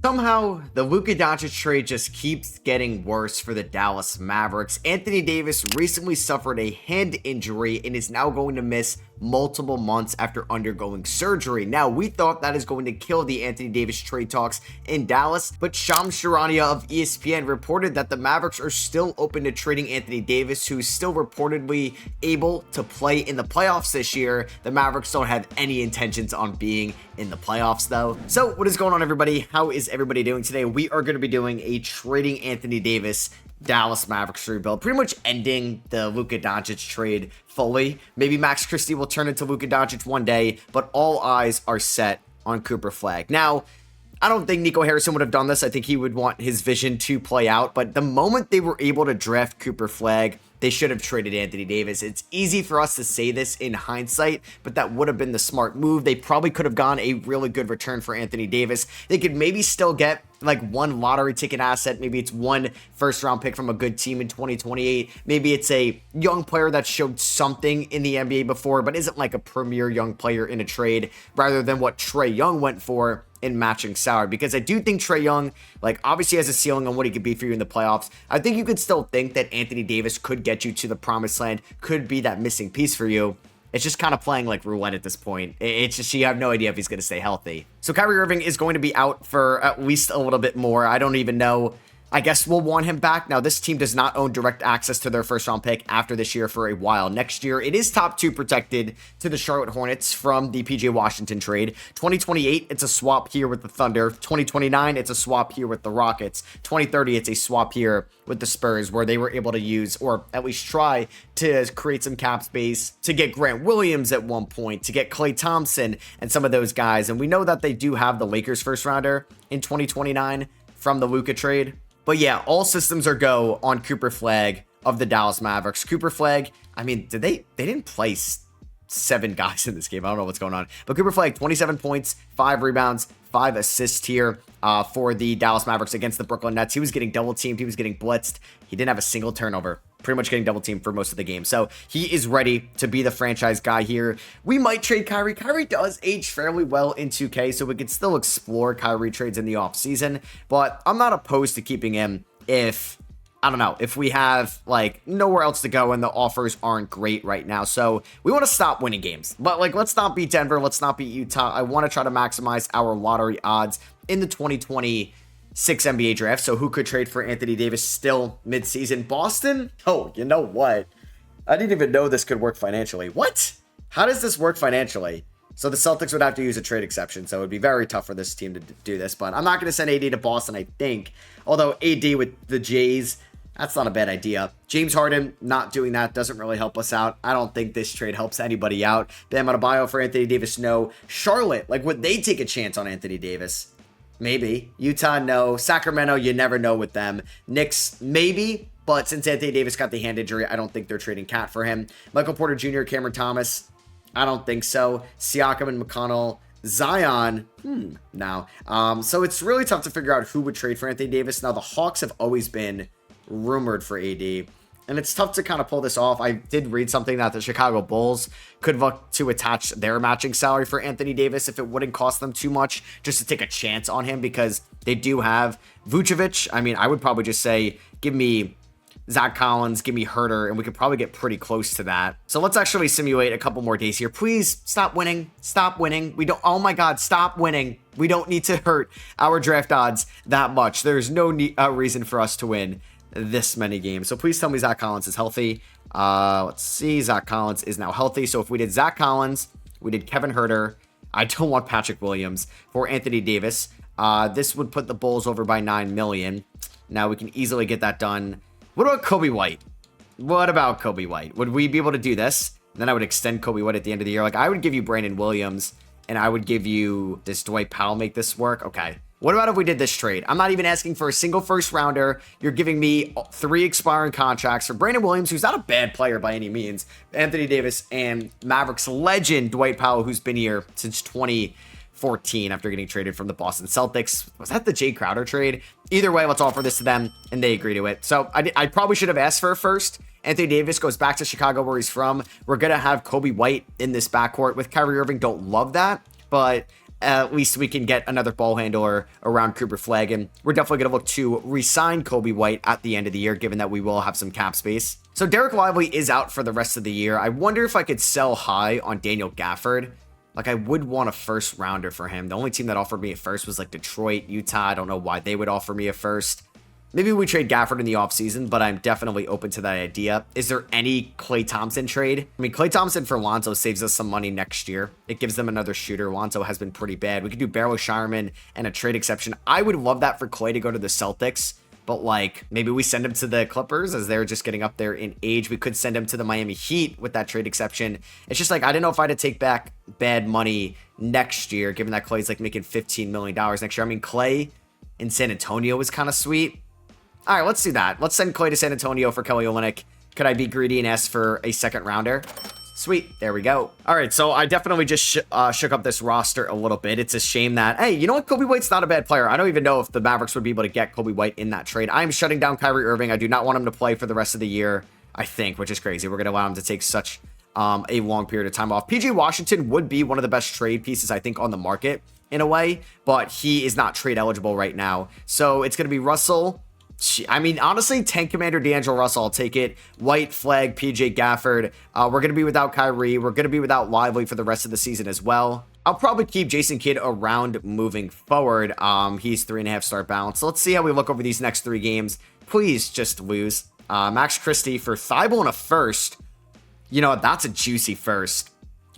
Somehow, the Luka Doncic trade just keeps getting worse for the Dallas Mavericks. Anthony Davis recently suffered a hand injury and is now going to miss multiple months after undergoing surgery. Now, we thought that is going to kill the Anthony Davis trade talks in Dallas, but Shams Charania of ESPN reported that the Mavericks are still open to trading Anthony Davis, who is still reportedly able to play in the playoffs this year. The Mavericks don't have any intentions on being in the playoffs, though. So, what is going on, everybody? How is everybody doing today? We are going to be doing a trading Anthony Davis Dallas Mavericks rebuild, pretty much ending the Luka Doncic trade fully. Maybe Max Christie will turn into Luka Doncic one day, but all eyes are set on Cooper Flagg. Now, I don't think Nico Harrison would have done this. I think he would want his vision to play out, but the moment they were able to draft Cooper Flagg, they should have traded Anthony Davis. It's easy for us to say this in hindsight, but that would have been the smart move. They probably could have gone a really good return for Anthony Davis. They could maybe still get like one lottery ticket asset. Maybe it's one first round pick from a good team in 2028. Maybe it's a young player that showed something in the NBA before, but isn't like a premier young player in a trade, rather than what Trae Young went for in matching salary. Because I do think Trae Young, like, obviously has a ceiling on what he could be for you in the playoffs. I think you could still think that Anthony Davis could get you to the promised land, could be that missing piece for you. It's just kind of playing like roulette at this point. It's just, you have no idea if he's going to stay healthy. So Kyrie Irving is going to be out for at least a little bit more. I don't even know. I guess we'll want him back. Now, this team does not own direct access to their first round pick after this year for a while. Next year, it is top 2 protected to the Charlotte Hornets from the PJ Washington trade. 2028, it's a swap here with the Thunder. 2029, it's a swap here with the Rockets. 2030, it's a swap here with the Spurs, where they were able to use, or at least try to create some cap space to get Grant Williams at one point, to get Klay Thompson and some of those guys. And we know that they do have the Lakers first rounder in 2029 from the Luka trade. But yeah, all systems are go on Cooper Flagg of the Dallas Mavericks. Cooper Flagg, I mean, they didn't play 7 guys in this game. I don't know what's going on. But Cooper Flagg, 27 points, 5 rebounds, 5 assists here for the Dallas Mavericks against the Brooklyn Nets. He was getting double teamed. He was getting blitzed. He didn't have a single turnover. Pretty much getting double teamed for most of the game. So he is ready to be the franchise guy here. We might trade Kyrie. Kyrie does age fairly well in 2K, so we could still explore Kyrie trades in the offseason. But I'm not opposed to keeping him if, I don't know, if we have like nowhere else to go and the offers aren't great right now. So we want to stop winning games. But like, let's not beat Denver. Let's not beat Utah. I want to try to maximize our lottery odds in the 2026 NBA draft. So who could trade for Anthony Davis still midseason? Boston? Oh, you know what? I didn't even know this could work financially. What? How does this work financially? So the Celtics would have to use a trade exception. So it would be very tough for this team to do this. But I'm not going to send AD to Boston, I think. Although AD with the Jays, that's not a bad idea. James Harden, not doing that doesn't really help us out. I don't think this trade helps anybody out. Bam Adebayo for Anthony Davis, no. Charlotte, like, would they take a chance on Anthony Davis? Maybe. Utah, no. Sacramento, you never know with them. Knicks, maybe. But since Anthony Davis got the hand injury, I don't think they're trading Cat for him. Michael Porter Jr., Cameron Thomas, I don't think so. Siakam and McConnell. Zion, no. So it's really tough to figure out who would trade for Anthony Davis. Now, the Hawks have always been rumored for AD. And it's tough to kind of pull this off. I did read something that the Chicago Bulls could look to attach their matching salary for Anthony Davis if it wouldn't cost them too much, just to take a chance on him, because they do have Vucevic. I mean, I would probably just say, give me Zach Collins, give me Herter, and we could probably get pretty close to that. So let's actually simulate a couple more days here. Please stop winning. Stop winning. We don't, oh my God, stop winning. We don't need to hurt our draft odds that much. There's no reason for us to win this many games. So please tell me Zach Collins is healthy. Let's see. Zach Collins is now healthy. So if we did Zach Collins, we did Kevin Herter. I don't want Patrick Williams for Anthony Davis. This would put the Bulls over by 9 million. Now we can easily get that done. What about Kobe White? What about Kobe White? Would we be able to do this? And then I would extend Kobe White at the end of the year. Like, I would give you Brandon Williams, and I would give you this Dwight Powell. Make this work? Okay. What about if we did this trade? I'm not even asking for a single first rounder. You're giving me 3 expiring contracts for Brandon Williams, who's not a bad player by any means, Anthony Davis, and Mavericks legend Dwight Powell, who's been here since 2014 after getting traded from the Boston Celtics. Was that the Jay Crowder trade? Either way, let's offer this to them, and they agree to it. So I probably should have asked for a first. Anthony Davis goes back to Chicago, where he's from. We're going to have Kobe White in this backcourt with Kyrie Irving. Don't love that, but at least we can get another ball handler around Cooper Flag, and we're definitely going to look to re-sign Kobe White at the end of the year, given that we will have some cap space. So Derek Lively is out for the rest of the year. I wonder if I could sell high on Daniel Gafford. Like, I would want a first rounder for him. The only team that offered me a first was like Detroit, Utah. I don't know why they would offer me a first. Maybe we trade Gafford in the offseason, but I'm definitely open to that idea. Is there any Klay Thompson trade? I mean, Klay Thompson for Lonzo saves us some money next year. It gives them another shooter. Lonzo has been pretty bad. We could do Barrow Shireman and a trade exception. I would love that for Klay to go to the Celtics, but like maybe we send him to the Clippers as they're just getting up there in age. We could send him to the Miami Heat with that trade exception. It's just like, I didn't know if I had to take back bad money next year, given that Klay's like making $15 million next year. I mean, Klay in San Antonio is kind of sweet. All right, let's do that. Let's send Klay to San Antonio for Kelly Olynyk. Could I be greedy and ask for a second rounder? Sweet. There we go. All right, so I definitely just shook up this roster a little bit. It's a shame that, hey, you know what? Kobe White's not a bad player. I don't even know if the Mavericks would be able to get Kobe White in that trade. I'm shutting down Kyrie Irving. I do not want him to play for the rest of the year, I think, which is crazy. We're going to allow him to take such a long period of time off. PJ Washington would be one of the best trade pieces, I think, on the market in a way, but he is not trade eligible right now. So it's going to be Russell. I mean, honestly, Tank Commander D'Angelo Russell, I'll take it. White, Flag, PJ Gafford. We're going to be without Kyrie. We're going to be without Lively for the rest of the season as well. I'll probably keep Jason Kidd around moving forward. He's 3.5 star balance. So let's see how we look over these next 3 games. Please just lose. Max Christie for Thibault and a first. You know, that's a juicy first.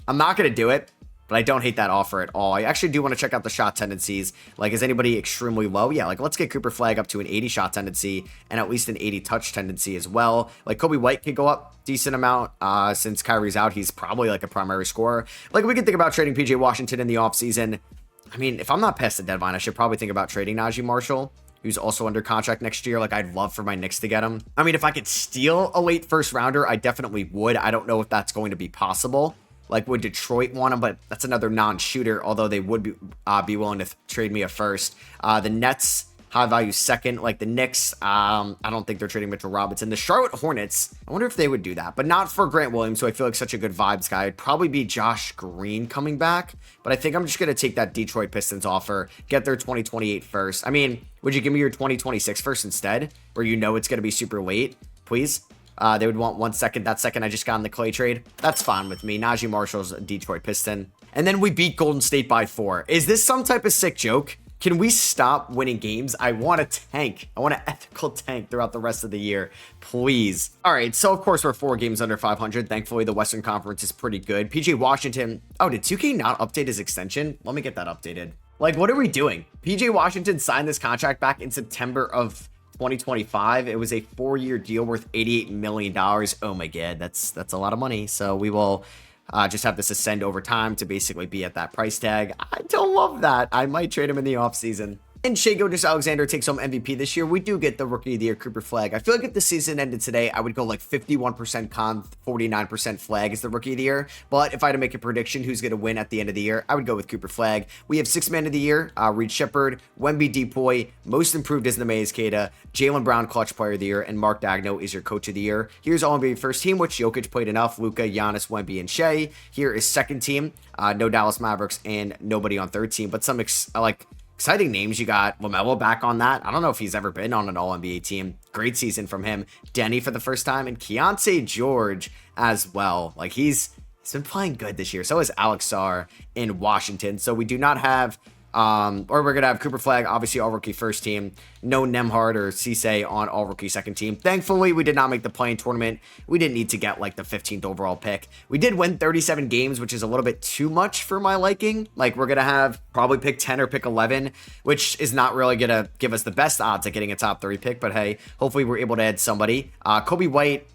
I'm not going to do it, but I don't hate that offer at all. I actually do want to check out the shot tendencies. Like, is anybody extremely low? Yeah, like, let's get Cooper Flag up to an 80 shot tendency and at least an 80 touch tendency as well. Like, Kobe White could go up decent amount. Since Kyrie's out, he's probably like a primary scorer. Like, we could think about trading PJ Washington in the offseason. I mean, if I'm not past the deadline, I should probably think about trading Najee Marshall, who's also under contract next year. Like, I'd love for my Knicks to get him. I mean, if I could steal a late first rounder, I definitely would. I don't know if that's going to be possible. Like, would Detroit want him? But that's another non-shooter, although they would be willing to trade me a first. The Nets, high value second. Like, the Knicks, I don't think they're trading Mitchell Robinson. The Charlotte Hornets, I wonder if they would do that. But not for Grant Williams, who I feel like such a good vibes guy. It'd probably be Josh Green coming back. But I think I'm just going to take that Detroit Pistons offer, get their 2028 first. I mean, would you give me your 2026 first instead, where you know it's going to be super late? Please? They would want 1 second. That second I just got in the Klay trade. That's fine with me. Najee Marshall's a Detroit Piston. And then we beat Golden State by 4. Is this some type of sick joke? Can we stop winning games? I want a tank. I want an ethical tank throughout the rest of the year. Please. All right, so of course we're 4 games under 500. Thankfully, the Western Conference is pretty good. PJ Washington. Oh, did 2K not update his extension? Let me get that updated. Like, what are we doing? PJ Washington signed this contract back in September of 2025. It was a 4-year deal worth $88 million. Oh my God, that's a lot of money. So we will just have this ascend over time to basically be at that price tag. I don't love that. I might trade him in the offseason. And Shai Gilgeous-Alexander takes home MVP this year. We do get the Rookie of the Year Cooper Flag. I feel like if the season ended today, I would go like 51% con, 49% Flag as the Rookie of the Year. But if I had to make a prediction who's going to win at the end of the year, I would go with Cooper Flag. We have 6 Man of the Year, Reed Shepherd, Wemby Depoy, Most Improved is Neemias Queta, Jaylen Brown Clutch Player of the Year, and Mark Daigneault is your Coach of the Year. Here's All-NBA First Team, which Jokic played enough, Luka, Giannis, Wemby, and Shai. Here is Second Team, no Dallas Mavericks, and nobody on Third Team, but some exciting names. You got LaMelo back on that. I don't know if he's ever been on an All-NBA team. Great season from him. Denny for the first time, and Keontae George as well. Like, he's been playing good this year. So is Alex Sarr in Washington. So we do not have, or we're going to have Cooper Flag, obviously All-Rookie First Team. No Nembhard or Cisse on All-Rookie Second Team. Thankfully, we did not make the play-in tournament. We didn't need to get like the 15th overall pick. We did win 37 games, which is a little bit too much for my liking. Like, we're going to have probably pick 10 or pick 11, which is not really going to give us the best odds at getting a top 30 pick. But hey, hopefully we're able to add somebody. Kobe White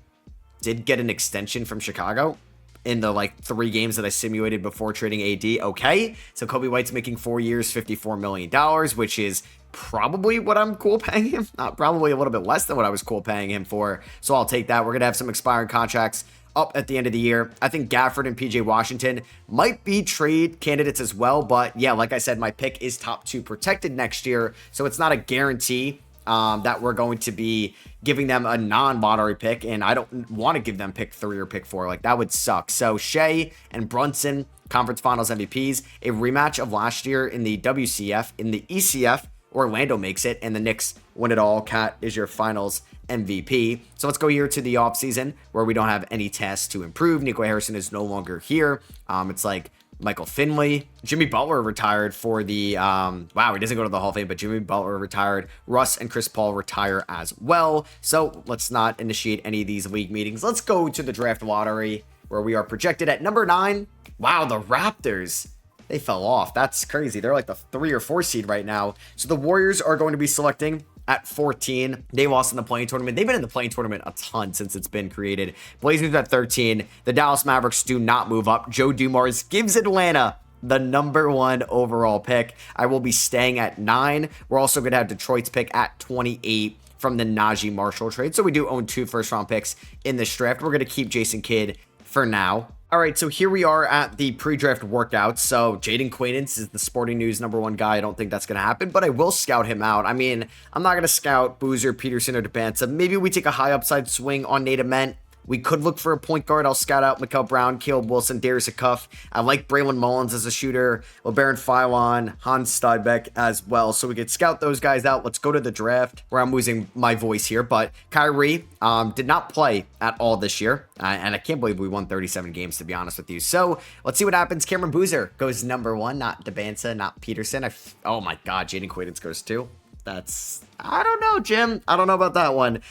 did get an extension from Chicago in the like 3 games that I simulated before trading AD. Okay, so Kobe White's making 4 years, $54 million, which is probably what I'm cool paying him. Not probably a little bit less than what I was cool paying him for. So I'll take that. We're going to have some expiring contracts up at the end of the year. I think Gafford and PJ Washington might be trade candidates as well. But yeah, like I said, my pick is top 2 protected next year. So it's not a guarantee that we're going to be giving them a non-lottery pick, and I don't want to give them pick 3 or pick 4. Like, that would suck. So Shai and Brunson conference finals MVPs, a rematch of last year in the WCF. In the ECF, Orlando makes it, and the Knicks win it all. Cat is your finals MVP. So let's go here to the offseason where we don't have any tasks to improve. Nico Harrison is no longer here. It's like Michael Finley. Jimmy Butler retired for the, wow, he doesn't go to the Hall of Fame, but Jimmy Butler retired. Russ and Chris Paul retire as well. So let's not initiate any of these league meetings. Let's go to the draft lottery where we are projected at number 9. Wow, the Raptors. They fell off. That's crazy. They're like the 3 or 4 seed right now. So the Warriors are going to be selecting at 14. They lost in the play-in tournament. They've been in the play-in tournament a ton since it's been created. Blazers at 13. The Dallas Mavericks do not move up. Joe Dumars gives Atlanta the number 1 overall pick. I will be staying at 9. We're also going to have Detroit's pick at 28 from the Najee Marshall trade. So we do own 2 first-round picks in this draft. We're going to keep Jason Kidd for now. All right, so here we are at the pre-draft workouts. So Jaden Quaidance is the Sporting News number 1 guy. I don't think that's going to happen, but I will scout him out. I mean, I'm not going to scout Boozer, Peterson, or DeBanza. Maybe we take a high upside swing on Nate Ament. We could look for a point guard. I'll scout out Mikal Brown, Caleb Wilson, Darius Cuff. I like Braylon Mullins as a shooter, LeBaron Philon, Hans Steinbeck as well. So we could scout those guys out. Let's go to the draft where I'm losing my voice here. But Kyrie did not play at all this year. And I can't believe we won 37 games, to be honest with you. So let's see what happens. Cameron Boozer goes number 1, not DeBanza, not Peterson. Oh my God, Jaden Quaidance goes 2. I don't know, Jim. I don't know about that one.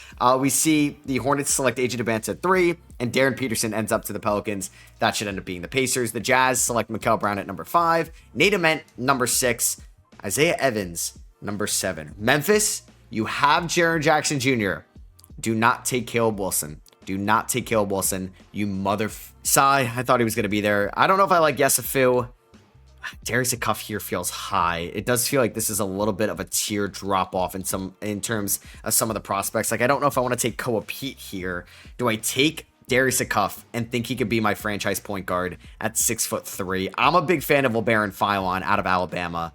We see the Hornets select AJ DeBanza at 3, and Darren Peterson ends up to the Pelicans. That should end up being the Pacers. The Jazz select Mikal Brown at number 5, Nate Ament, number 6, Isaiah Evans, number 7. Memphis, you have Jaren Jackson Jr. Do not take Caleb Wilson. Do not take Caleb Wilson, you mother... Sigh, I thought he was going to be there. I don't know if I like Yesufu. Darius Cuff here feels high. It does feel like this is a little bit of a tier drop off in terms of some of the prospects. Like, I don't know if I want to take Koa Pete here. Do I take Darius Cuff and think he could be my franchise point guard at 6'3"? I'm a big fan of LeBaron Philon out of Alabama.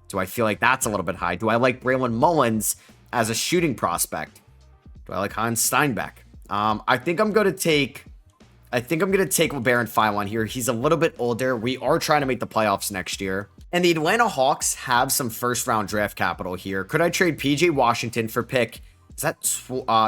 Do I feel like that's a little bit high? Do I like Braylon Mullins as a shooting prospect? Do I like Hans Steinbeck? I think I'm going to take LeBaron Philon here. He's a little bit older. We are trying to make the playoffs next year. And the Atlanta Hawks have some first-round draft capital here. Could I trade PJ Washington for pick? Is that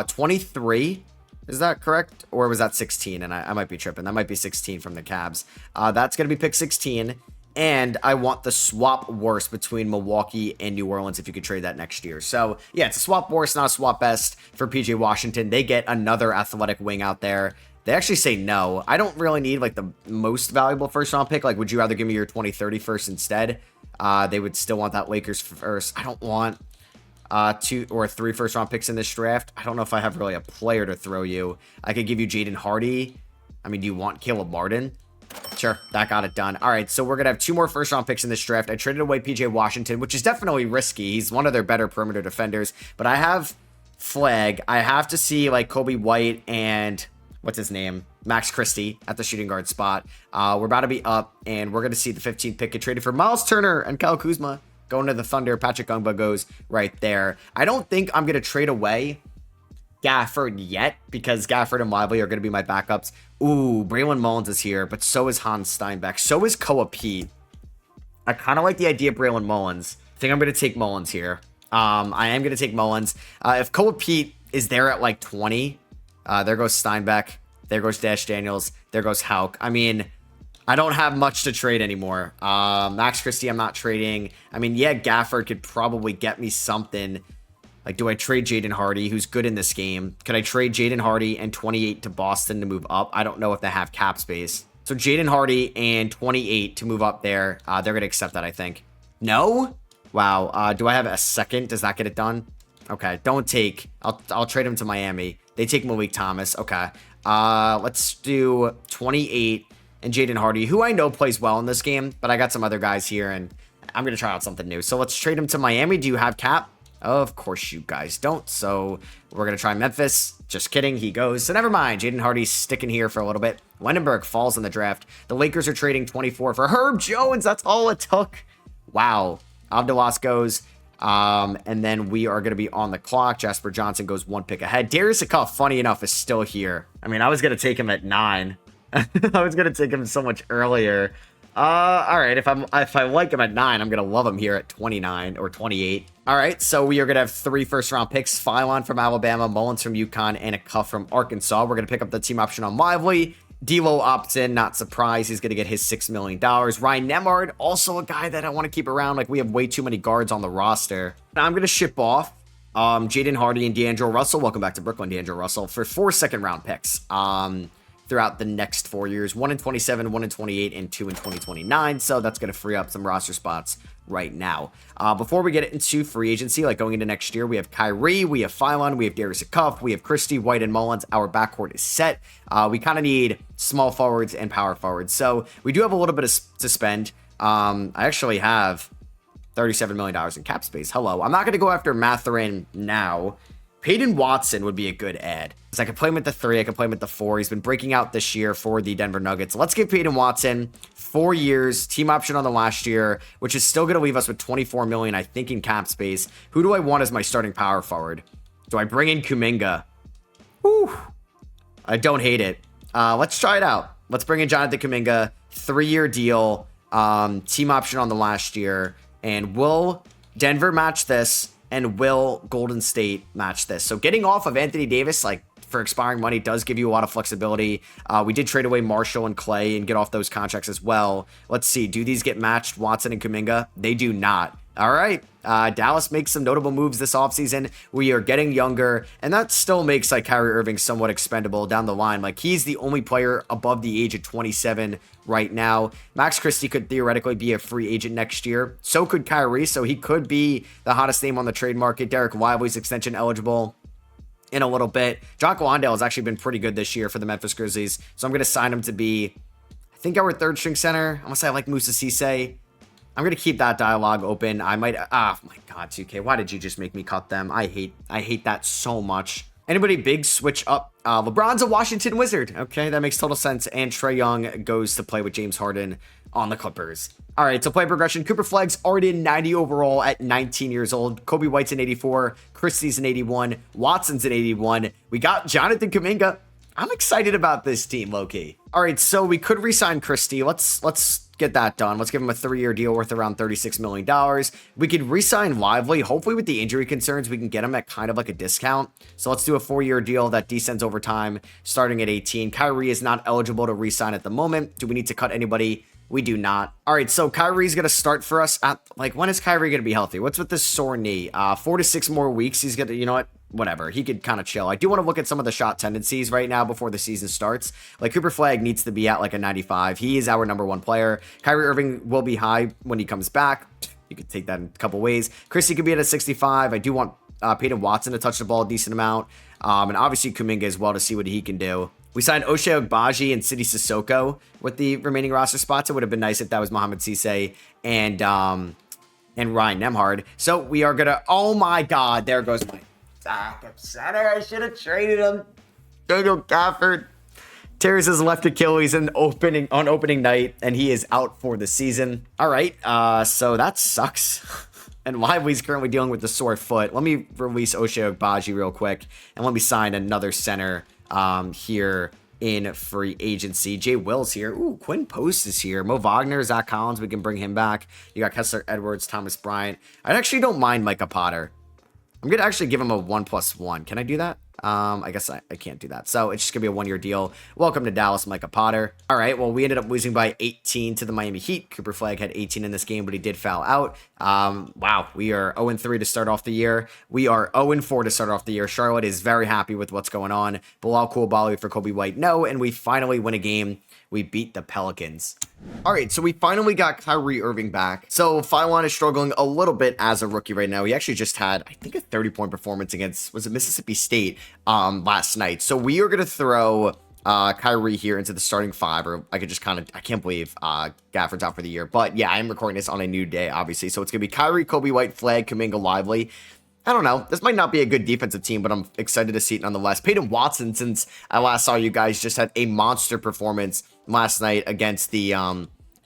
23? Is that correct? Or was that 16? And I might be tripping. That might be 16 from the Cavs. That's going to be pick 16. And I want the swap worst between Milwaukee and New Orleans if you could trade that next year. So, yeah, it's a swap worst, not a swap best for PJ Washington. They get another athletic wing out there. They actually say no. I don't really need like the most valuable first round pick. Like, would you rather give me your 2030 first instead? They would still want that Lakers first. I don't want 2 or 3 first round picks in this draft. I don't know if I have really a player to throw you. I could give you Jaden Hardy. I mean, do you want Caleb Martin? Sure, that got it done. All right, so we're going to have 2 more first round picks in this draft. I traded away PJ Washington, which is definitely risky. He's one of their better perimeter defenders. But I have Flag. I have to see like Kobe White and... what's his name? Max Christie at the shooting guard spot. We're about to be up, and we're going to see the 15th pick get traded for Miles Turner and Kyle Kuzma going to the Thunder. Patrick Ungba goes right there. I don't think I'm going to trade away Gafford yet because Gafford and Lively are going to be my backups. Ooh, Braylon Mullins is here, but so is Hans Steinbeck. So is Koa Pete. I kind of like the idea of Braylon Mullins. I think I'm going to take Mullins here. I am going to take Mullins. If Koa Pete is there at like 20... there goes Steinbeck. There goes Dash Daniels. There goes Hauk. I mean, I don't have much to trade anymore. Max Christie, I'm not trading. I mean, yeah, Gafford could probably get me something. Like, do I trade Jaden Hardy, who's good in this game? Could I trade Jaden Hardy and 28 to Boston to move up? I don't know if they have cap space. So Jaden Hardy and 28 to move up there. They're going to accept that, I think. No? Wow. Do I have a second? Does that get it done? Okay, don't take. I'll trade him to Miami. They take Malik Thomas. Okay. Let's do 28 and Jaden Hardy, who I know plays well in this game, but I got some other guys here, and I'm going to try out something new. So let's trade him to Miami. Do you have cap? Of course you guys don't. So we're going to try Memphis. Just kidding. He goes. So never mind. Jaden Hardy's sticking here for a little bit. Wendenberg falls in the draft. The Lakers are trading 24 for Herb Jones. That's all it took. Wow. Abdelas goes. And then we are going to be on the clock. Jasper Johnson goes 1 pick ahead. Darius Cuff, funny enough, is still here. I mean, I was going to take him at 9. I was gonna take him so much earlier. All right. If I like him at 9, I'm gonna love him here at 29 or 28. All right. So we are gonna have 3 first-round picks: Phylon from Alabama, Mullins from UConn, and a Cuff from Arkansas. We're gonna pick up the team option on Lively. D'Lo opts in, not surprised. He's gonna get his $6 million. Ryan Nemhard, also a guy that I want to keep around. Like, we have way too many guards on the roster. Now I'm gonna ship off Jaden Hardy and D'Angelo Russell. Welcome back to Brooklyn, D'Angelo Russell, for 4 second-round picks. Throughout the next 4 years, 1 in 27, 1 in 28, and 2 in 2029. So that's going to free up some roster spots right now. Before we get into free agency, like going into next year, we have Kyrie, we have Phylon, we have Darius Cuff, we have Christie, White, and Mullins. Our backcourt is set. We kind of need small forwards and power forwards. So we do have a little bit to spend. I actually have $37 million in cap space. Hello. I'm not going to go after Mathurin now. Peyton Watson would be a good add. I could play him at the 3. I could play him at the 4. He's been breaking out this year for the Denver Nuggets. Let's give Peyton Watson 4 years, team option on the last year, which is still going to leave us with $24 million, I think, in cap space. Who do I want as my starting power forward? Do I bring in Kuminga? Whew. I don't hate it. Let's try it out. Let's bring in Jonathan Kuminga. 3-year deal, team option on the last year. And will Denver match this? And will Golden State match this? So getting off of Anthony Davis, like, for expiring money does give you a lot of flexibility. We did trade away Marshall and Clay and get off those contracts as well. Let's see. Do these get matched, Watson and Kuminga? They do not. All right. Dallas makes some notable moves this offseason. We are getting younger, and that still makes, like, Kyrie Irving somewhat expendable down the line. Like, he's the only player above the age of 27 right now. Max Christie could theoretically be a free agent next year. So could Kyrie, so he could be the hottest name on the trade market. Derek Lively's extension eligible in a little bit. Jocko Ondale has actually been pretty good this year for the Memphis Grizzlies, so I'm going to sign him to be, I think, our 3rd-string center. I'm going to say I like Moussa Cisse. I'm going to keep that dialogue open. I might... Ah, my God, 2K. Why did you just make me cut them? I hate that so much. Anybody big switch up? LeBron's a Washington Wizard. Okay, that makes total sense. And Trae Young goes to play with James Harden on the Clippers. All right, so play progression. Cooper Flagg's already in 90 overall at 19 years old. Kobe White's in 84. Christie's in 81. Watson's in 81. We got Jonathan Kuminga. I'm excited about this team, low-key. All right, so we could re-sign Christie. Let's get that done. Let's give him a 3-year deal worth around $36 million. We could re-sign Lively. Hopefully, with the injury concerns, we can get him at kind of like a discount. So let's do a 4-year deal that descends over time, starting at 18. Kyrie is not eligible to re-sign at the moment. Do we need to cut anybody? We do not. All right, so Kyrie's going to start for us at, like, when is Kyrie going to be healthy? What's with this sore knee? 4 to 6 more weeks. He's going to, you know what? Whatever. He could kind of chill. I do want to look at some of the shot tendencies right now before the season starts. Like, Cooper Flagg needs to be at like a 95. He is our number 1 player. Kyrie Irving will be high when he comes back. You could take that in a couple ways. Christie could be at a 65. I do want Peyton Watson to touch the ball a decent amount. And obviously Kuminga as well to see what he can do. We signed Ochai Agbaji and Sidi Sissoko with the remaining roster spots. It would have been nice if that was Mohamed Cisse and Ryan Nemhard. So we are going to... Oh, my God. There goes my... backup center. I should have traded him. Daniel Gafford tears his left Achilles on opening night, and he is out for the season. All right, so that sucks. And Lively's currently dealing with the sore foot. Let me release Ochai Agbaji real quick, and let me sign another center here in free agency. Jay Will's here. Ooh, Quinn Post is here. Mo Wagner, Zach Collins, we can bring him back. You got Kessler Edwards, Thomas Bryant. I actually don't mind Micah Potter. I'm going to actually give him a 1+1. Can I do that? I guess I can't do that. So it's just going to be a 1-year deal. Welcome to Dallas, Micah Potter. All right, well, we ended up losing by 18 to the Miami Heat. Cooper Flagg had 18 in this game, but he did foul out. Wow, we are 0-3 to start off the year. We are 0-4 to start off the year. Charlotte is very happy with what's going on. Bilal Coulibaly for Kobe White, no. And we finally win a game. We beat the Pelicans. All right, so we finally got Kyrie Irving back. So Phylon is struggling a little bit as a rookie right now. He actually just had, I think, a 30-point performance against, was it Mississippi State last night. So we are going to throw Kyrie here into the starting 5, or I could just kind of, I can't believe Gafford's out for the year. But yeah, I am recording this on a new day, obviously. So it's going to be Kyrie, Kobe White, Flagg, Kuminga, Lively. I don't know. This might not be a good defensive team, but I'm excited to see it nonetheless. Peyton Watson, since I last saw you guys, just had a monster performance last night against the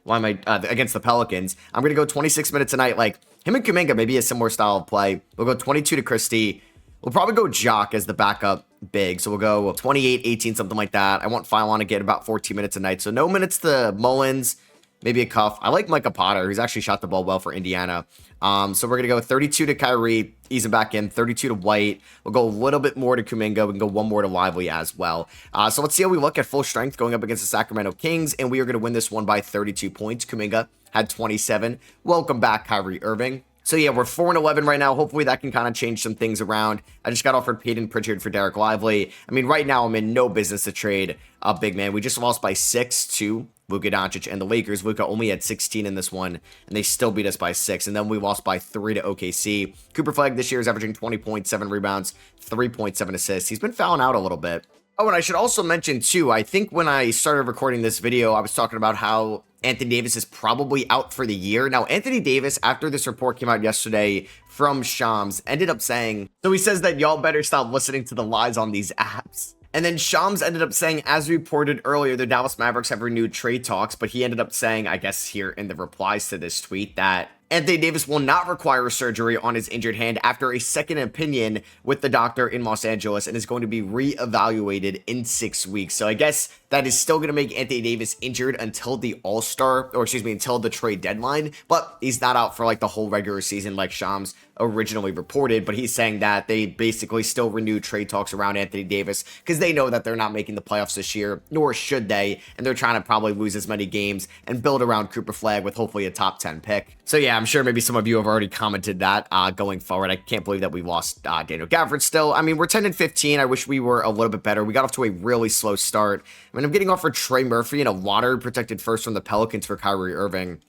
against the Pelicans. I'm gonna go 26 minutes tonight. Like him and Kuminga, maybe a similar style of play. We'll go 22 to Christie. We'll probably go Jock as the backup big. So we'll go 28, 18, something like that. I want Phylon to get about 14 minutes a night. So no minutes to Mullins, maybe a cuff. I like Micah Potter, who's actually shot the ball well for Indiana. So we're going to go 32 to Kyrie, ease him back in, 32 to White. We'll go a little bit more to Kuminga. We can go one more to Lively as well. So let's see how we look at full strength going up against the Sacramento Kings, and we are going to win this one by 32 points. Kuminga had 27. Welcome back, Kyrie Irving. So yeah, we're 4-11 right now. Hopefully that can kind of change some things around. I just got offered Peyton Pritchard for Derek Lively. I mean, right now I'm in no business to trade a big man. We just lost by 6 to Luka Doncic and the Lakers. Luka only had 16 in this one, and they still beat us by 6. And then we lost by 3 to OKC. Cooper Flag this year is averaging 20.7 rebounds, 3.7 assists. He's been fouling out a little bit. Oh, and I should also mention too, I think when I started recording this video, I was talking about how Anthony Davis is probably out for the year. Now, Anthony Davis, after this report came out yesterday from Shams, ended up saying, so he says that y'all better stop listening to the lies on these apps. And then Shams ended up saying, as reported earlier, the Dallas Mavericks have renewed trade talks, but he ended up saying, I guess here in the replies to this tweet, that Anthony Davis will not require surgery on his injured hand after a second opinion with the doctor in Los Angeles and is going to be reevaluated in 6 weeks. So I guess that is still going to make Anthony Davis injured until the All-Star, or excuse me, until the trade deadline, but he's not out for like the whole regular season like Shams originally reported, but he's saying that they basically still renew trade talks around Anthony Davis because they know that they're not making the playoffs this year, nor should they, and they're trying to probably lose as many games and build around Cooper Flag with hopefully a top 10 pick. So yeah, I'm sure maybe some of you have already commented that going forward. I can't believe that we lost Daniel Gafford still. I mean, we're 10-15. I wish we were a little bit better. We got off to a really slow start. I mean, I'm getting offered Trey Murphy and a lottery-protected first from the Pelicans for Kyrie Irving.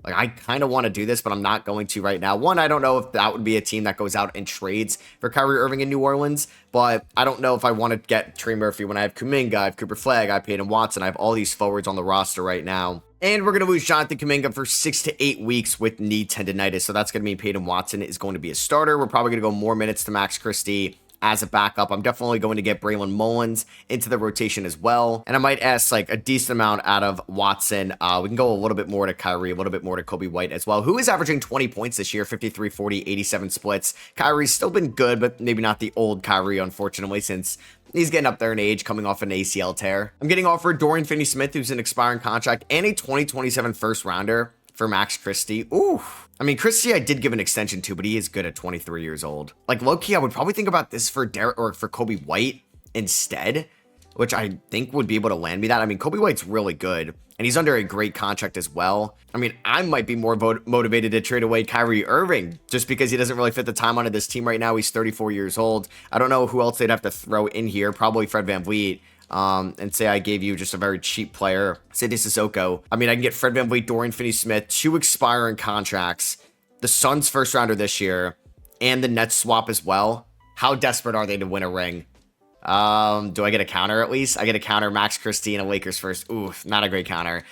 Like, I kind of want to do this, but I'm not going to right now. One, I don't know if that would be a team that goes out and trades for Kyrie Irving in New Orleans, but I don't know if I want to get Trey Murphy when I have Kuminga, I have Cooper Flag, I have Peyton Watson, I have all these forwards on the roster right now. And we're going to lose Jonathan Kuminga for 6 to 8 weeks with knee tendonitis, so that's going to mean Peyton Watson is going to be a starter. We're probably going to go more minutes to Max Christie as a backup. I'm definitely going to get Braylon Mullins into the rotation as well. And I might ask like a decent amount out of Watson. We can go a little bit more to Kyrie, a little bit more to Kobe White as well, who is averaging 20 points this year, 53, 40, 87 splits. Kyrie's still been good, but maybe not the old Kyrie, unfortunately, since he's getting up there in age, coming off an ACL tear. I'm getting offered Dorian Finney-Smith, who's an expiring contract, and a 2027 first rounder for Max Christie. Ooh. I mean, Christie I did give an extension to, but he is good at 23 years old. Like, low-key, I would probably think about this for Derek or for Kobe White instead, which I think would be able to land me that. I mean, Kobe White's really good, and he's under a great contract as well. I mean, I might be more motivated to trade away Kyrie Irving just because he doesn't really fit the timeline of this team right now. He's 34 years old. I don't know who else they'd have to throw in here. Probably Fred VanVleet. And say I gave you just a very cheap player, Sadie Sissoko. I mean, I can get Fred VanVleet, Dorian Finney-Smith, 2 expiring contracts, the Suns first rounder this year, and the Nets swap as well. How desperate are they to win a ring? Do I get a counter at least? I get a counter, Max Christie and a Lakers first. Ooh, not a great counter.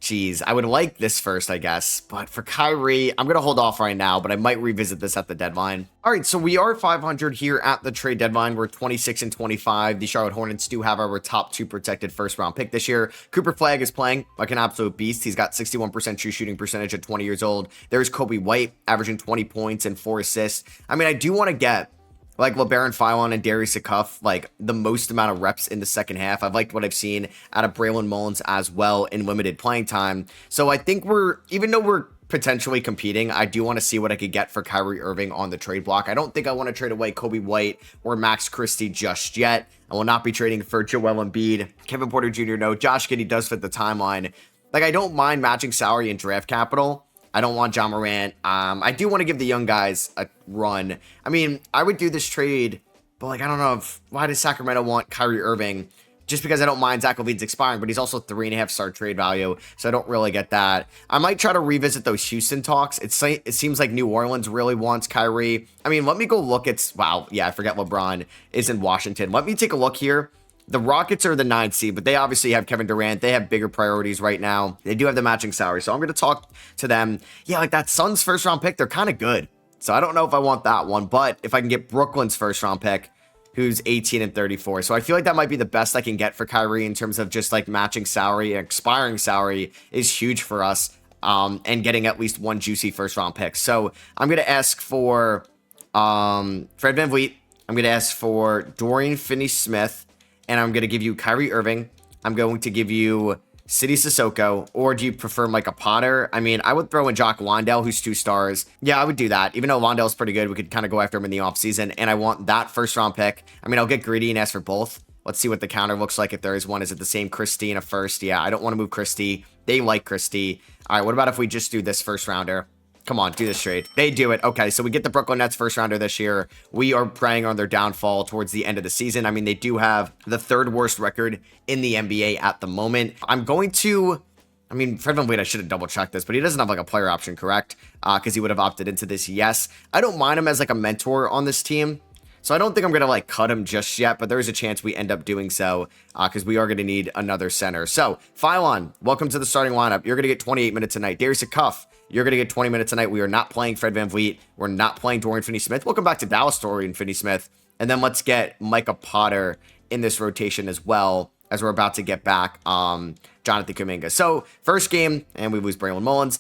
Geez, I would like this first, I guess. But for Kyrie, I'm going to hold off right now, but I might revisit this at the deadline. All right, so we are 500 here at the trade deadline. We're 26-25. The Charlotte Hornets do have our top 2 protected first-round pick this year. Cooper Flag is playing like an absolute beast. He's got 61% true shooting percentage at 20 years old. There's Kobe White, averaging 20 points and 4 assists. I mean, I do want to get like LeBaron Phylon and Darius Akuff, like the most amount of reps in the second half. I've liked what I've seen out of Braylon Mullins as well in limited playing time. So I think even though we're potentially competing, I do want to see what I could get for Kyrie Irving on the trade block. I don't think I want to trade away Kobe White or Max Christie just yet. I will not be trading for Joel Embiid, Kevin Porter Jr. No, Josh Giddey does fit the timeline. Like, I don't mind matching salary and draft capital. I don't want John Morant. I do want to give the young guys a run. I mean, I would do this trade, but like, I don't know why does Sacramento want Kyrie Irving? Just because I don't mind Zach LaVine's expiring, but he's also 3.5 star trade value, so I don't really get that. I might try to revisit those Houston talks. It seems like New Orleans really wants Kyrie. I mean, let me go look at, wow, yeah, I forget LeBron is in Washington. Let me take a look here. The Rockets are the 9th seed, but they obviously have Kevin Durant. They have bigger priorities right now. They do have the matching salary, so I'm going to talk to them. Yeah, like that Suns first round pick, they're kind of good. So I don't know if I want that one, but if I can get Brooklyn's first round pick, who's 18 and 34. So I feel like that might be the best I can get for Kyrie in terms of just like matching salary and expiring salary is huge for us. And getting at least one juicy first round pick. So I'm going to ask for Fred VanVleet. I'm going to ask for Dorian Finney-Smith, and I'm going to give you Kyrie Irving. I'm going to give you City Sissoko, or do you prefer Micah Potter? I mean, I would throw in Jock Wandale, who's 2 stars. Yeah, I would do that. Even though Wandale's pretty good, we could kind of go after him in the offseason, and I want that first-round pick. I mean, I'll get greedy and ask for both. Let's see what the counter looks like if there is one. Is it the same Christie and a first? Yeah, I don't want to move Christie. They like Christie. All right, what about if we just do this first-rounder? Come on, do this trade. They do it. Okay, so we get the Brooklyn Nets first rounder this year. We are preying on their downfall towards the end of the season. I mean, they do have the 3rd worst record in the NBA at the moment. I'm going to... I mean, Fred VanVleet, I should have double-checked this, but he doesn't have, like, a player option, correct? Because he would have opted into this, yes. I don't mind him as, like, a mentor on this team. So I don't think I'm going to, like, cut him just yet, but there is a chance we end up doing so because we are going to need another center. So, Phylon, welcome to the starting lineup. You're going to get 28 minutes tonight. Darius Cuff, you're going to get 20 minutes tonight. We are not playing Fred VanVleet. We're not playing Dorian Finney-Smith. Welcome back to Dallas, Dorian Finney-Smith. And then let's get Micah Potter in this rotation as well, as we're about to get back Jonathan Kuminga. So, first game, and we lose Braylon Mullins.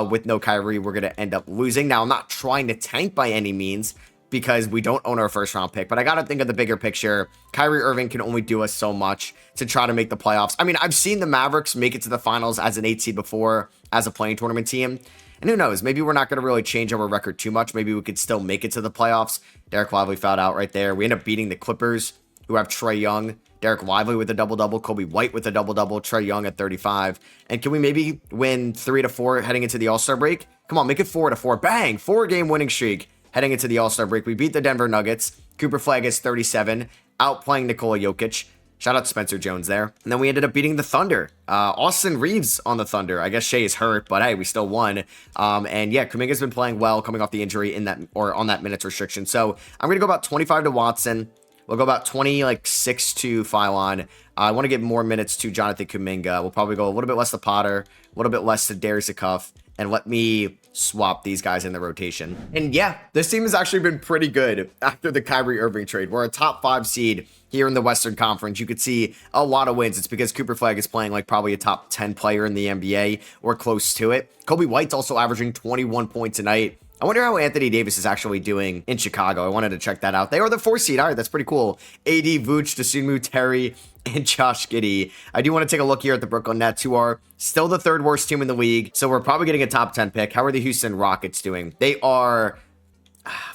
With no Kyrie, we're going to end up losing. Now, I'm not trying to tank by any means, because we don't own our first round pick. But I got to think of the bigger picture. Kyrie Irving can only do us so much to try to make the playoffs. I mean, I've seen the Mavericks make it to the finals as an 8 seed before as a playing tournament team. And who knows, maybe we're not going to really change our record too much. Maybe we could still make it to the playoffs. Derek Lively fouled out right there. We end up beating the Clippers, who have Trae Young. Derek Lively with a double-double. Kobe White with a double-double. Trae Young at 35. And can we maybe win 3-4 heading into the All-Star break? Come on, make it 4-4. Bang! 4-game winning streak. Heading into the All-Star break, we beat the Denver Nuggets. Cooper Flag is 37, outplaying Nikola Jokic. Shout out to Spencer Jones there. And then we ended up beating the Thunder. Austin Reeves on the Thunder. I guess Shea is hurt, but hey, we still won. And yeah, Kuminga's been playing well, coming off the injury in that or on that minutes restriction. So I'm gonna go about 25 to Watson. We'll go about 26 to Phylon. I want to give more minutes to Jonathan Kuminga. We'll probably go a little bit less to Potter, a little bit less to Darius Cuff, and let me swap these guys in the rotation. And yeah, this team has actually been pretty good after the Kyrie Irving trade. We're a top 5 seed here in the Western Conference. You could see a lot of wins. It's because Cooper Flag is playing like probably a top 10 player in the NBA or close to it. Kobe White's also averaging 21 points a night. I wonder how Anthony Davis is actually doing in Chicago. I wanted to check that out. They are the 4 seed. All right, that's pretty cool. AD, Vooch, Dosunmu, Terry, and Josh Giddey. I do want to take a look here at the Brooklyn Nets, who are still the 3rd worst team in the league. So we're probably getting a top 10 pick. How are the Houston Rockets doing? They are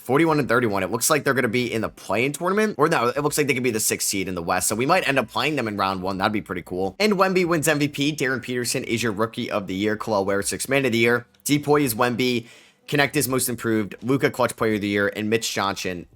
41 and 31. It looks like they're going to be in the play-in tournament. Or no, it looks like they could be the 6th seed in the West. So we might end up playing them in round 1. That'd be pretty cool. And Wemby wins MVP. Darren Peterson is your Rookie of the Year. Khalil Ware, 6th Man of the Year. Depoy is Wemby. Connect is Most Improved. Luka, Clutch Player of the Year. And Mitch Johnson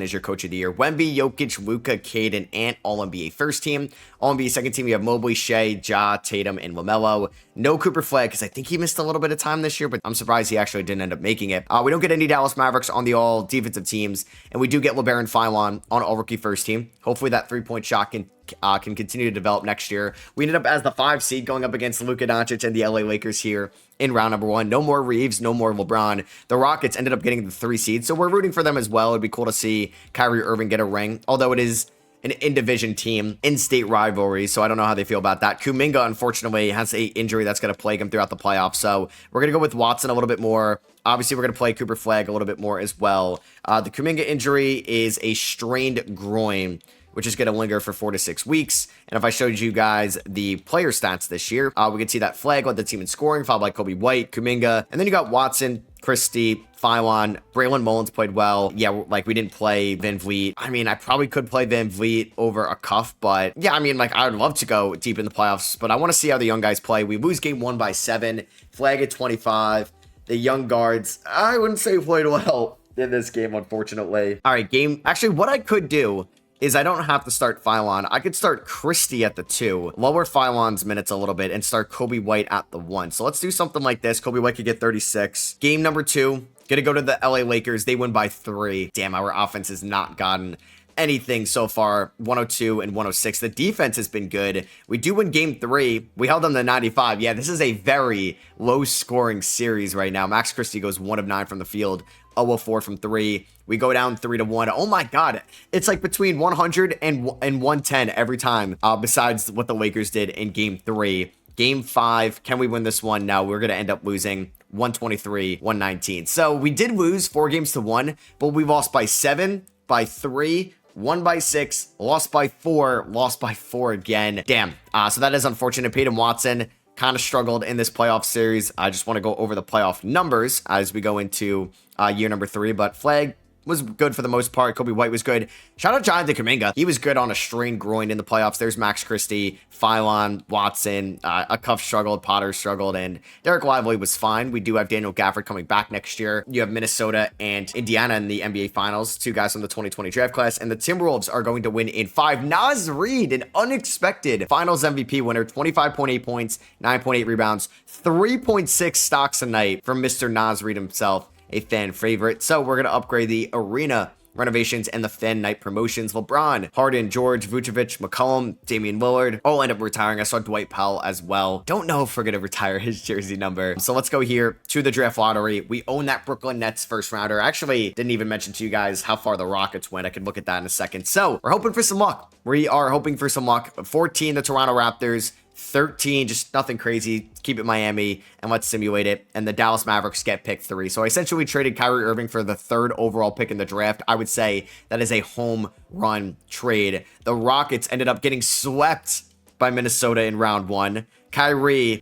is your Coach of the Year. Wemby, Jokic, Luka, Cade, and Ant, All-NBA first team. All-NBA second team, you have Mobley, Shea, Ja, Tatum, and LaMelo. No Cooper Flag, because I think he missed a little bit of time this year, but I'm surprised he actually didn't end up making it. We don't get any Dallas Mavericks on the all-defensive teams, and we do get LeBaron Phylon on all-rookie first team. Hopefully that three-point shot can continue to develop next year. We ended up as the 5 seed going up against Luka Doncic and the LA Lakers here in round number 1. No more Reeves, no more LeBron. The Rockets ended up getting the 3 seed, so we're rooting for them as well. It'd be cool to see Kyrie Irving get a ring, although it is an in-division team, in-state rivalry, so I don't know how they feel about that. Kuminga, unfortunately, has an injury that's going to plague him throughout the playoffs, so we're going to go with Watson a little bit more. Obviously, we're going to play Cooper Flag a little bit more as well. The Kuminga injury is a strained groin, which is going to linger for 4 to 6 weeks. And if I showed you guys the player stats this year, we could see that Flag led the team in scoring, followed by Kobe White, Kuminga, and then you got Watson, Christie, Phylon, Braylon Mullins played well. Yeah, like we didn't play VanVleet. I mean, I probably could play VanVleet over a Cuff, but yeah, I mean, like I would love to go deep in the playoffs, but I want to see how the young guys play. We lose game 1 by 7, Flag at 25. The young guards, I wouldn't say played well in this game, unfortunately. All right, actually, what I could do is I don't have to start Phylon. I could start Christie at the 2, lower Phylon's minutes a little bit, and start Kobe White at the 1. So let's do something like this. Kobe White could get 36. Game number 2, gonna go to the LA Lakers. They win by 3. Damn, our offense has not gotten anything so far. 102 and 106. The defense has been good. We do win game 3. We held them to 95. Yeah, this is a very low scoring series right now. Max Christie goes 1 of 9 from the field. 0 of 4 from 3. We go down 3-1. Oh my God. It's like between 100 and 110 every time, besides what the Lakers did in game 3. Game 5, can we win this one? No, we're going to end up losing 123, 119. So we did lose 4-1, but we lost by 7, by 3, won by 6, lost by 4, lost by 4 again. Damn. So that is unfortunate. Peyton Watson kind of struggled in this playoff series. I just want to go over the playoff numbers as we go into year number 3, but Flag was good for the most part. Kobe White was good. Shout out Jonathan Kuminga. He was good on a strained groin in the playoffs. There's Max Christie, Phylon, Watson. A cuff struggled, Potter struggled, and Derek Lively was fine. We do have Daniel Gafford coming back next year. You have Minnesota and Indiana in the NBA Finals, 2 guys from the 2020 draft class, and the Timberwolves are going to win in 5. Naz Reid, an unexpected Finals MVP winner, 25.8 points, 9.8 rebounds, 3.6 stocks a night from Mr. Naz Reid himself, a fan favorite. So we're going to upgrade the arena renovations and the fan night promotions. LeBron, Harden, George, Vucevic, McCollum, Damian Lillard all end up retiring. I saw Dwight Powell as well. Don't know if we're going to retire his jersey number. So let's go here to the draft lottery. We own that Brooklyn Nets first rounder. Actually, didn't even mention to you guys how far the Rockets went. I could look at that in a second. So we're hoping for some luck. We are hoping for some luck. 14, the Toronto Raptors. 13, just nothing crazy. Keep it Miami, and let's simulate it. And the Dallas Mavericks get pick 3. So I essentially traded Kyrie Irving for the 3rd overall pick in the draft. I would say that is a home run trade. The Rockets ended up getting swept by Minnesota in round 1. Kyrie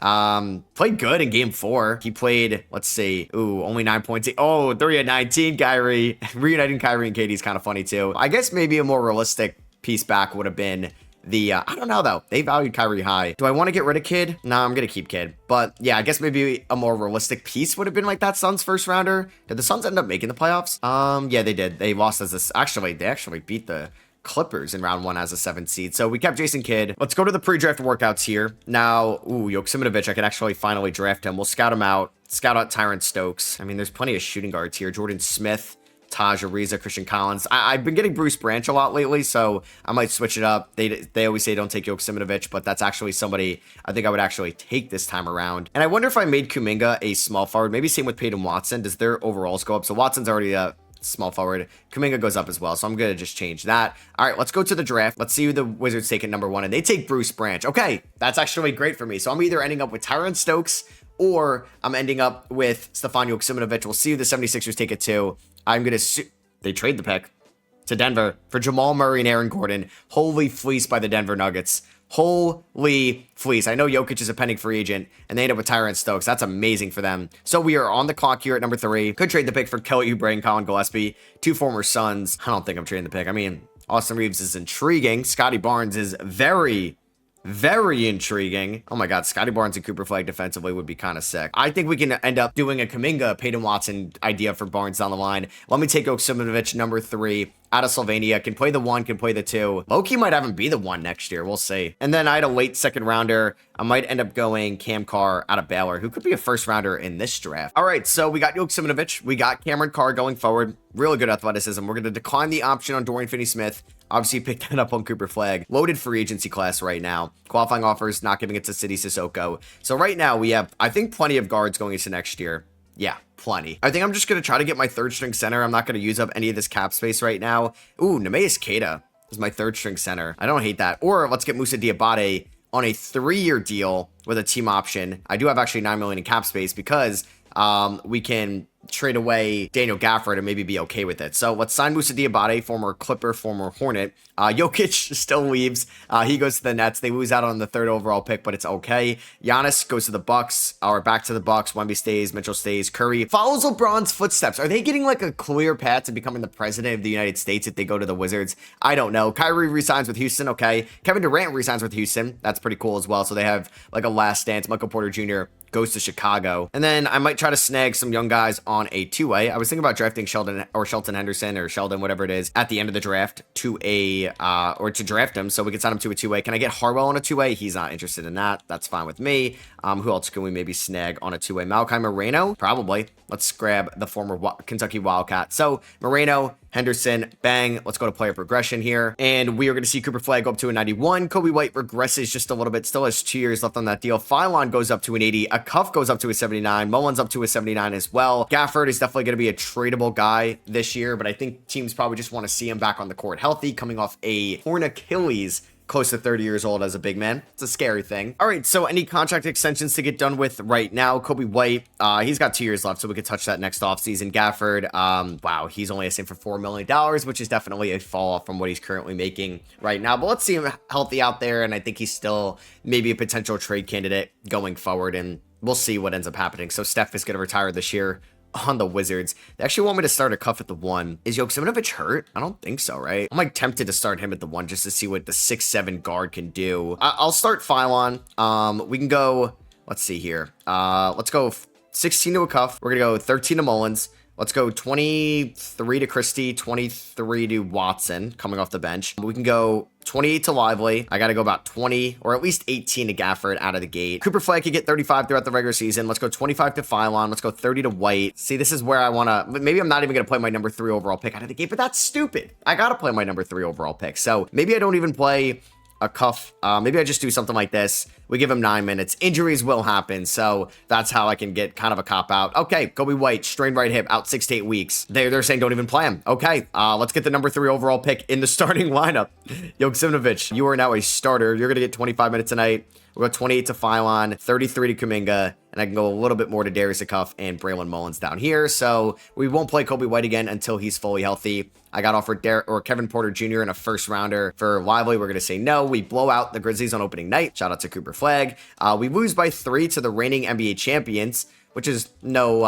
played good in game 4. He played, let's see, only 9 points. Oh, 3 of 19, Kyrie. Reuniting Kyrie and KD is kind of funny too. I guess maybe a more realistic piece back would have been I don't know though. They valued Kyrie high. Do I want to get rid of Kid? No, I'm going to keep Kid. But yeah, I guess maybe a more realistic piece would have been like that Suns first rounder. Did the Suns end up making the playoffs? Yeah, they did. They lost as this. Actually, they actually beat the Clippers in round 1 as a 7th seed. So we kept Jason Kidd. Let's go to the pre-draft workouts here. Now, Joksimovic, I can actually finally draft him. We'll scout him out. Scout out Tyron Stokes. I mean, there's plenty of shooting guards here. Jordan Smith, Taj Ariza, Christian Collins. I've been getting Bruce Branch a lot lately, so I might switch it up. They always say don't take Joksimovic, but that's actually somebody I think I would actually take this time around. And I wonder if I made Kuminga a small forward. Maybe same with Peyton Watson. Does their overalls go up? So Watson's already a small forward. Kuminga goes up as well, so I'm going to just change that. All right, let's go to the draft. Let's see who the Wizards take at number 1, and they take Bruce Branch. Okay, that's actually great for me. So I'm either ending up with Tyron Stokes or I'm ending up with Stefan Joksimovic. We'll see who the 76ers take at 2. I'm going to they trade the pick to Denver for Jamal Murray and Aaron Gordon. Holy fleece by the Denver Nuggets. Holy fleece. I know Jokic is a pending free agent, and they end up with Tyron Stokes. That's amazing for them. So we are on the clock here at number 3. Could trade the pick for Kelly Oubre and Colin Gillespie, 2 former Suns. I don't think I'm trading the pick. I mean, Austin Reeves is intriguing. Scotty Barnes is very intriguing. Oh my God, Scotty Barnes and Cooper Flag defensively would be kind of sick. I think we can end up doing a Kuminga, Peyton Watson idea for Barnes down the line. Let me take Joksimovic, number 3, out of Slovenia. Can play the 1, can play the 2. Loki might even be the 1 next year. We'll see. And then I had a late 2nd rounder. I might end up going Cam Carr out of Baylor, who could be a 1st rounder in this draft. All right, so we got Joksimovic. We got Cameron Carr going forward. Really good athleticism. We're going to decline the option on Dorian Finney-Smith. Obviously, picked that up on Cooper Flag. Loaded free agency class right now. Qualifying offers, not giving it to City Sissoko. So right now, we have, I think, plenty of guards going into next year. Yeah, plenty. I think I'm just going to try to get my 3rd string center. I'm not going to use up any of this cap space right now. Ooh, Nemeas Keita is my 3rd string center. I don't hate that. Or let's get Moussa Diabate on a 3-year deal with a team option. I do have actually $9 million in cap space because we can trade away Daniel Gafford and maybe be okay with it. So let's sign Moussa Diabate, former Clipper, former Hornet. Jokic still leaves. He goes to the Nets. They lose out on the 3rd overall pick, but it's okay. Giannis goes to the Bucks, or back to the Bucks. Wemby stays, Mitchell stays. Curry follows LeBron's footsteps. Are they getting like a clear path to becoming the president of the United States if they go to the Wizards? I don't know. Kyrie resigns with Houston. Okay. Kevin Durant resigns with Houston. That's pretty cool as well. So they have like a last dance. Michael Porter Jr. goes to Chicago. And then I might try to snag some young guys on a 2-way. I was thinking about drafting Shelton Henderson or Sheldon, whatever it is, at the end of the draft to to draft him so we can sign him to a 2-way. Can I get Harwell on a 2-way? He's not interested in that. That's fine with me. Who else can we maybe snag on a 2-way? Malachi Moreno? Probably. Let's grab the former Kentucky Wildcat. So Moreno, Henderson, bang. Let's go to player progression here. And we are going to see Cooper Flag go up to a 91. Kobe White regresses just a little bit. Still has 2 years left on that deal. Phylon goes up to an 80. A Cuff goes up to a 79. Mullins up to a 79 as well. Gafford is definitely going to be a tradable guy this year, but I think teams probably just want to see him back on the court healthy, coming off a torn Achilles close to 30 years old as a big man. It's a scary thing. All right, so any contract extensions to get done with right now? Kobe White, he's got 2 years left, so we could touch that next offseason. Gafford, wow, he's only asking for $4 million, which is definitely a fall off from what he's currently making right now. But let's see him healthy out there, and I think he's still maybe a potential trade candidate going forward, and we'll see what ends up happening. So Steph is going to retire this year on the Wizards. They actually want me to start a cuff at the 1. Is Jokic hurt? I don't think so, right? I'm like tempted to start him at the 1 just to see what the 6'7" guard can do. I'll start Phylon. We can go, let's see here. Let's go 16 to a cuff. We're gonna go 13 to Mullins. Let's go 23 to Christie, 23 to Watson coming off the bench. We can go 28 to Lively. I got to go about 20 or at least 18 to Gafford out of the gate. Cooper Flag could get 35 throughout the regular season. Let's go 25 to Phylon. Let's go 30 to White. See, this is where I want to, maybe I'm not even going to play my number 3 overall pick out of the gate, but that's stupid. I got to play my number 3 overall pick. So maybe I don't even play a cuff. Maybe I just do something like this. We give him 9 minutes. Injuries will happen, so that's how I can get kind of a cop out. Okay, Kobe White, strained right hip, out 6 to 8 weeks. They're saying don't even play him. Okay, let's get the number 3 overall pick in the starting lineup. Jokic, you are now a starter. You're gonna get 25 minutes tonight. We'll go 28 to Phylon, 33 to Kuminga, and I can go a little bit more to Darius Cuff and Braylon Mullins down here. So we won't play Kobe White again until he's fully healthy. I got offered Kevin Porter Jr. in a first rounder for Lively. We're going to say no. We blow out the Grizzlies on opening night. Shout out to Cooper Flag. We lose by 3 to the reigning NBA champions, which is no,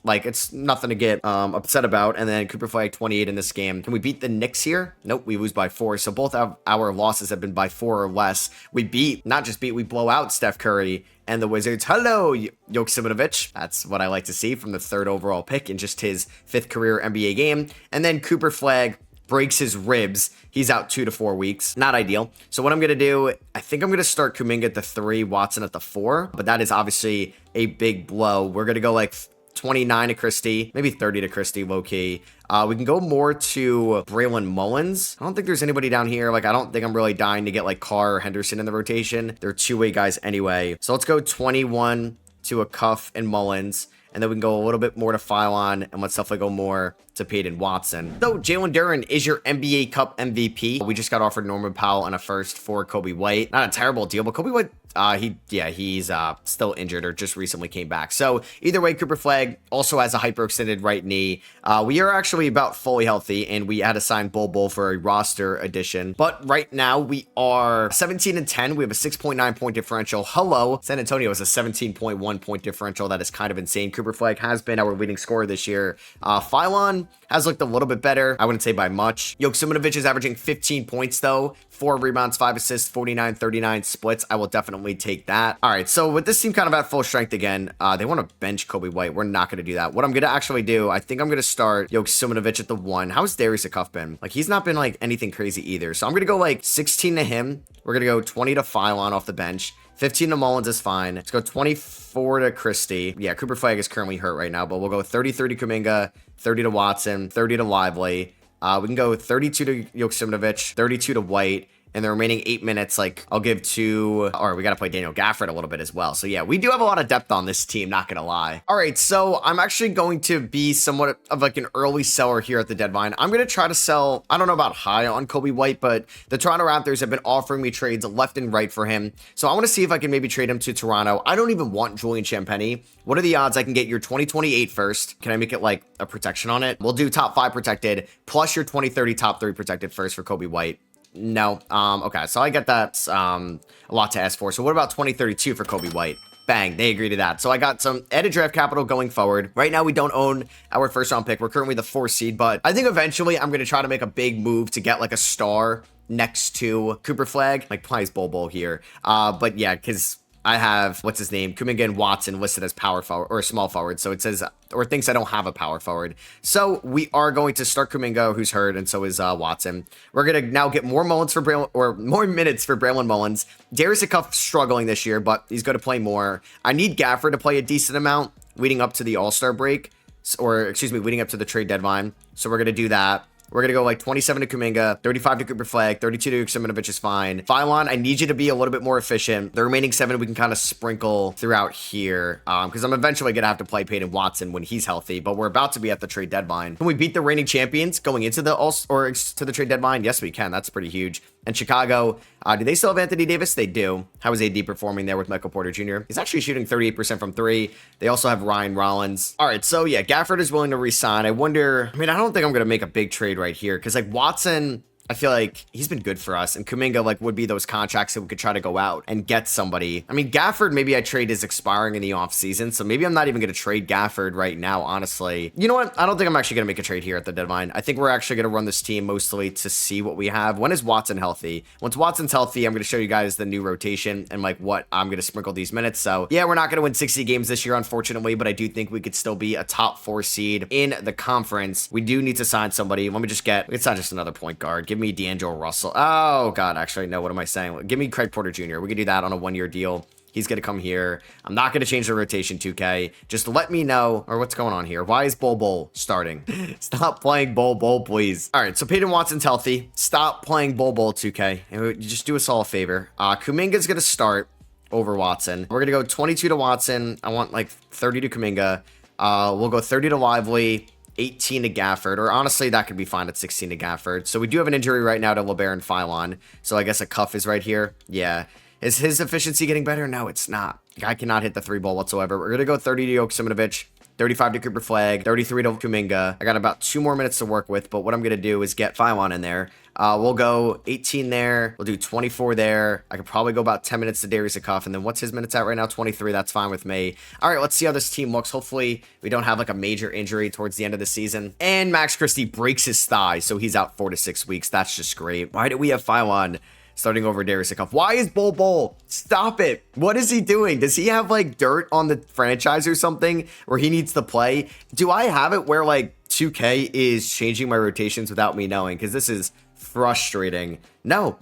it's nothing to get upset about. And then Cooper Flag 28 in this game. Can we beat the Knicks here? Nope, we lose by 4. So both of our losses have been by 4 or less. We we blow out Steph Curry and the Wizards. Hello, Jokic. That's what I like to see from the 3rd overall pick in just his 5th career NBA game. And then Cooper Flag breaks his ribs. He's out 2 to 4 weeks. Not ideal. So what I'm going to do, I think I'm going to start Kuminga at the 3, Watson at the 4. But that is obviously a big blow. We're going to go like 29 to Christie, maybe 30 to Christie, low-key. We can go more to Braylon Mullins. I don't think there's anybody down here. Like, I don't think I'm really dying to get like Carr or Henderson in the rotation. They're 2-way guys anyway. So let's go 21 to a Cuff and Mullins. And then we can go a little bit more to Phylon, and let's definitely go more to Peyton Watson. So Jalen Duren is your NBA Cup MVP. We just got offered Norman Powell and a first for Kobe White. Not a terrible deal, but Kobe White, he's still injured or just recently came back. So either way, Cooper Flag also has a hyperextended right knee. We are actually about fully healthy, and we had to sign Bol for a roster addition. But right now we are 17-10. We have a 6.9 point differential. Hello, San Antonio is a 17.1 point differential. That is kind of insane. Cooper Flag has been our leading scorer this year. Phylon has looked a little bit better. I wouldn't say by much. Jokic is averaging 15 points though. 4 rebounds, 5 assists, 49-39 splits. I will definitely take that. All right, so with this team kind of at full strength again, they want to bench Kobe White. We're not going to do that. What I'm going to actually do, I think I'm going to start Jokic at the 1. How's Darius Cuff been? Like, he's not been like anything crazy either. So I'm going to go like 16 to him. We're going to go 20 to Phylon off the bench. 15 to Mullins is fine. Let's go 24 to Christie. Yeah, Cooper Flag is currently hurt right now, but we'll go 30-30 to Kuminga, 30 to Watson, 30 to Lively. We can go 32 to Jokic, 32 to White. And the remaining 8 minutes, like, I'll give to, or we got to play Daniel Gafford a little bit as well. So yeah, we do have a lot of depth on this team, not going to lie. All right, so I'm actually going to be somewhat of like an early seller here at the deadline. I'm going to try to sell, I don't know about high on Kobe White, but the Toronto Raptors have been offering me trades left and right for him. So I want to see if I can maybe trade him to Toronto. I don't even want Julian Champagnie. What are the odds I can get your 2028 first? Can I make it like a protection on it? We'll do top 5 protected plus your 2030 top 3 protected first for Kobe White. No. Okay, so I get that's a lot to ask for. So what about 2032 for Kobe White? Bang, they agree to that. So I got some added draft capital going forward. Right now, we don't own our first round pick. We're currently the 4th seed, but I think eventually I'm going to try to make a big move to get like a star next to Cooper Flag. Like, Pies Bol here. But yeah, because I have, what's his name? Kuminga and Watson listed as power forward or small forward. So it says, or thinks I don't have a power forward. So we are going to start Kuminga, who's hurt, and so is Watson. We're going to now get more Mullins for Braylon, or more minutes for Braylon Mullins. Darius Cuff struggling this year, but he's going to play more. I need Gafford to play a decent amount leading up to the All-Star break, or excuse me, leading up to the trade deadline. So we're going to do that. We're going to go like 27 to Kuminga, 35 to Cooper Flag, 32 to Jokic is fine. Phylon, I need you to be a little bit more efficient. The remaining 7 we can kind of sprinkle throughout here because I'm eventually going to have to play Peyton Watson when he's healthy, but we're about to be at the trade deadline. Can we beat the reigning champions going into the to the trade deadline? Yes, we can. That's pretty huge. And Chicago, do they still have Anthony Davis? They do. How is AD performing there with Michael Porter Jr.? He's actually shooting 38% from three. They also have Ryan Rollins. All right, so yeah, Gafford is willing to resign. I wonder, I don't think I'm going to make a big trade right here because like Watson, I feel like he's been good for us, and Kuminga like would be those contracts that we could try to go out and get somebody. I mean, Gafford, maybe I trade is expiring in the offseason, so maybe I'm not even going to trade Gafford right now, honestly. You know what? I don't think I'm actually going to make a trade here at the deadline. I think we're actually going to run this team mostly to see what we have. When is Watson healthy? Once Watson's healthy, I'm going to show you guys the new rotation and like what I'm going to sprinkle these minutes. So yeah, we're not going to win 60 games this year, unfortunately, but I do think we could still be a top 4 seed in the conference. We do need to sign somebody. Let me just get, it's not just another point guard. Give me D'Angelo Russell. Oh, God, actually, no, what am I saying? Give me Craig Porter Jr. We can do that on a 1-year deal. He's going to come here. I'm not going to change the rotation, 2K. Just let me know, or what's going on here? Why is Bol starting? Stop playing Bol, please. All right, so Peyton Watson's healthy. Stop playing Bol, 2K. And just do us all a favor. Kuminga's going to start over Watson. We're going to go 22 to Watson. I want like 30 to Kuminga. We'll go 30 to Lively. 18 to Gafford, or honestly, that could be fine at 16 to Gafford. So we do have an injury right now to LeBaron Philon. So I guess a cuff is right here. Yeah. Is his efficiency getting better? No, it's not. Guy cannot hit the 3-ball whatsoever. We're going to go 30 to Joksimovic, 35 to Cooper Flag, 33 to Kuminga. I got about 2 more minutes to work with, but what I'm going to do is get Philon in there. We'll go 18 there. We'll do 24 there. I could probably go about 10 minutes to Darius Akuff. And then what's his minutes at right now? 23. That's fine with me. All right, let's see how this team looks. Hopefully, we don't have like a major injury towards the end of the season. And Max Christie breaks his thigh, so he's out 4 to 6 weeks. That's just great. Why do we have Philon starting over Darius Akuff? Why is Bol? Stop it. What is he doing? Does he have like dirt on the franchise or something where he needs to play? Do I have it where like 2K is changing my rotations without me knowing? Because this is frustrating. No,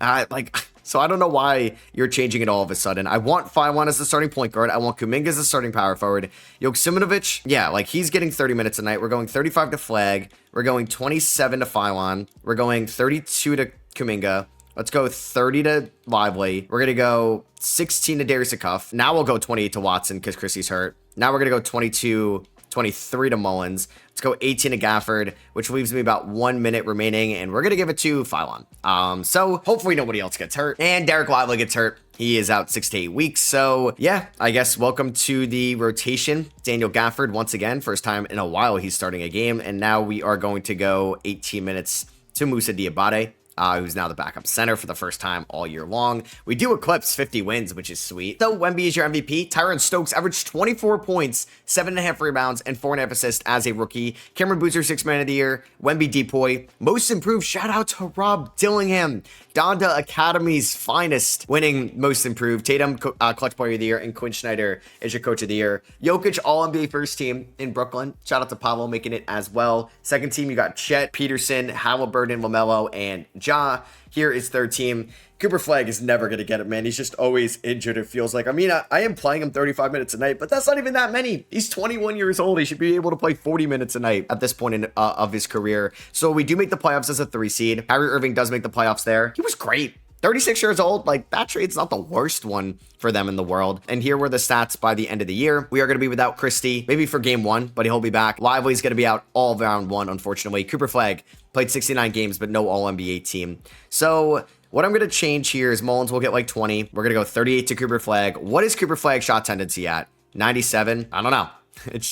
so I don't know why you're changing it all of a sudden. I want Philon as the starting point guard. I want Kuminga as the starting power forward. Joksimovic, yeah, like he's getting 30 minutes a night. We're going 35 to Flag. We're going 27 to Philon. We're going 32 to Kuminga. Let's go 30 to Lively. We're going to go 16 to Darius Akuff. Now we'll go 28 to Watson because Christie's hurt. Now we're going to go 23 to Mullins. Let's go 18 to Gafford, which leaves me about 1 minute remaining, and we're going to give it to Philon. So hopefully nobody else gets hurt, and Derek Lively gets hurt. He is out 6 to 8 weeks. So yeah, I guess welcome to the rotation. Daniel Gafford, once again, first time in a while he's starting a game, and now we are going to go 18 minutes to Moussa Diabate. Who's now the backup center for the first time all year long. We do eclipse 50 wins, which is sweet. So Wemby is your MVP. Tyron Stokes averaged 24 points, 7.5 rebounds, and 4.5 assists as a rookie. Cameron Boozer, 6th man of the year. Wemby Depoy, most improved. Shout out to Rob Dillingham, Donda Academy's finest, winning most improved. Tatum, clutch player of the year, and Quinn Snyder is your coach of the year. Jokic, all NBA first team in Brooklyn. Shout out to Pablo making it as well. Second team, you got Chet, Peterson, Halliburton, LaMelo, and Ja. Here is third team. Cooper Flag is never going to get it, man. He's just always injured, it feels like. I mean, I am playing him 35 minutes a night, but that's not even that many. He's 21 years old. He should be able to play 40 minutes a night at this point of his career. So we do make the playoffs as a 3 seed. Kyrie Irving does make the playoffs there. He was great. 36 years old, like that trade's not the worst one for them in the world. And here were the stats by the end of the year. We are going to be without Christie, maybe for game 1, but he'll be back. Lively's going to be out all of round 1, unfortunately. Cooper Flag played 69 games, but no All-NBA team. So what I'm going to change here is Mullins will get like 20. We're going to go 38 to Cooper Flag. What is Cooper Flag shot tendency at? 97? I don't know.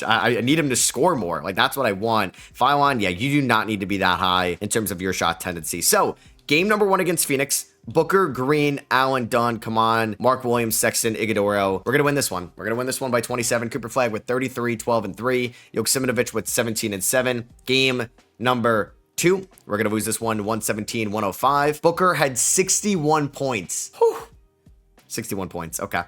I need him to score more. Like, that's what I want. Philon, yeah, you do not need to be that high in terms of your shot tendency. So game number 1 against Phoenix. Booker, Green, Allen, Dunn, come on. Mark Williams, Sexton, Iguodaro. We're going to win this one. We're going to win this one by 27. Cooper Flag with 33, 12, and 3. Joksimovic with 17 and 7. Game number 2. We're going to lose this one 117, 105. Booker had 61 points. Whew. 61 points. Okay.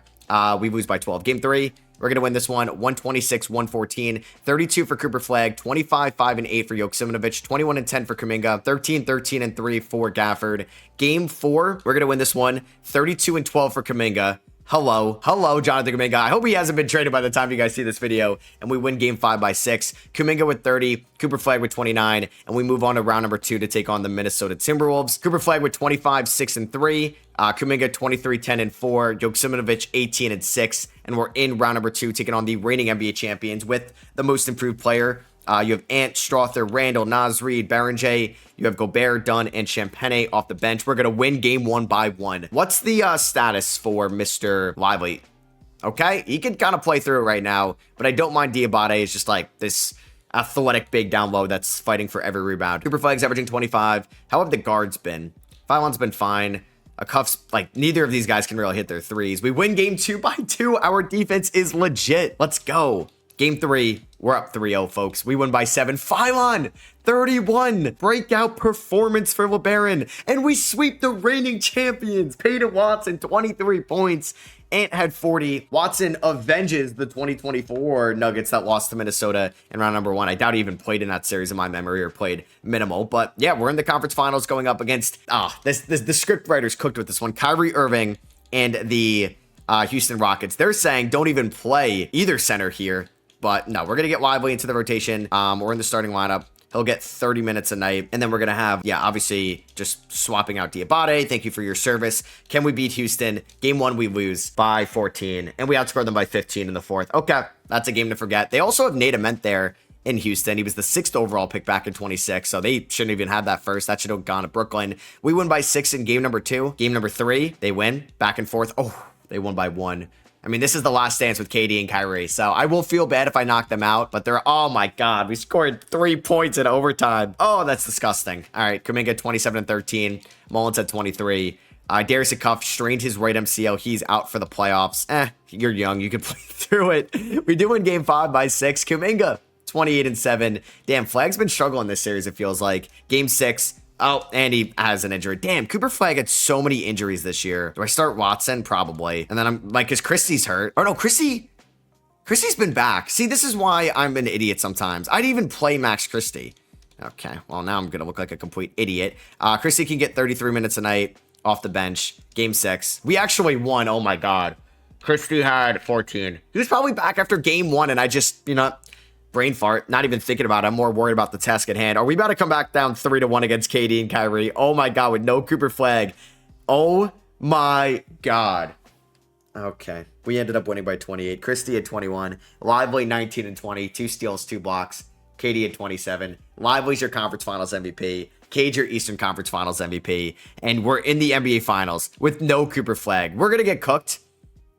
We lose by 12. Game 3. We're going to win this one 126, 114, 32 for Cooper Flag, 25, 5, and 8 for Joksimovic, 21 and 10 for Kuminga, 13, 13, and 3 for Gafford. Game 4, we're going to win this one 32 and 12 for Kuminga. Hello, Jonathan Kuminga. I hope he hasn't been traded by the time you guys see this video. And we win game 5 by 6. Kuminga with 30, Cooper Flag with 29, and we move on to round number 2 to take on the Minnesota Timberwolves. Cooper Flag with 25, 6, and 3. Kuminga 23, 10, and 4. Joksimovic 18 and 6. And we're in round number 2 taking on the reigning NBA champions with the most improved player. You have Ant, Strother, Randall, Nas Reed, Berenger. You have Gobert, Dunn, and Champagne off the bench. We're going to win game 1 by 1. What's the status for Mr. Lively? Okay, he can kind of play through it right now, but I don't mind Diabate. It's just like this athletic big down low that's fighting for every rebound. Cooper Flag's averaging 25. How have the guards been? Phylon's been fine. A Cuff's, like, neither of these guys can really hit their threes. We win game 2 by 2. Our defense is legit. Let's go. Game 3, we're up 3-0, folks. We win by 7. Phylon, 31. Breakout performance for LeBaron. And we sweep the reigning champions. Peyton Watson, 23 points. Ant had 40. Watson avenges the 2024 Nuggets that lost to Minnesota in round number 1. I doubt he even played in that series in my memory, or played minimal. But yeah, we're in the conference finals going up against, the script writers cooked with this one. Kyrie Irving and the Houston Rockets. They're saying don't even play either center here. But no, we're going to get Lively into the rotation. We're in the starting lineup. He'll get 30 minutes a night. And then we're going to have, obviously just swapping out Diabate. Thank you for your service. Can we beat Houston? Game 1, we lose by 14. And we outscored them by 15 in the 4th. Okay, that's a game to forget. They also have Nate Ament there in Houston. He was the 6th overall pick back in 26. So they shouldn't even have that first. That should have gone to Brooklyn. We win by 6 in game number 2. Game number 3, they win. Back and forth. Oh, they won by 1. I mean, this is the last dance with KD and Kyrie, so I will feel bad if I knock them out, but they're, oh my God, we scored 3 points in overtime. Oh, that's disgusting. All right, Kuminga, 27 and 13. Mullins at 23. Darius Cuff strained his right MCL. He's out for the playoffs. You're young. You can play through it. We do win game 5 by 6. Kuminga, 28 and 7. Damn, Flag's been struggling this series, it feels like. Game 6. Oh, and he has an injury. Damn, Cooper Flag had so many injuries this year. Do I start Watson? Probably. And then I'm like, because Christie's hurt. Oh no, Christie's been back. See, this is why I'm an idiot sometimes. I'd even play Max Christie. Okay, well, now I'm going to look like a complete idiot. Christie can get 33 minutes a night off the bench. Game 6. We actually won. Oh my God. Christie had 14. He was probably back after game 1, and I just, brain fart, not even thinking about it. I'm more worried about the task at hand. Are we about to come back down 3-1 against KD and Kyrie? Oh my God, with no Cooper Flag. Oh my God. Okay, we ended up winning by 28. Christie at 21. Lively 19 and 20. 2 steals, 2 blocks. KD at 27. Lively's your conference finals MVP. Cage your Eastern Conference Finals MVP. And we're in the NBA Finals with no Cooper Flag. We're going to get cooked.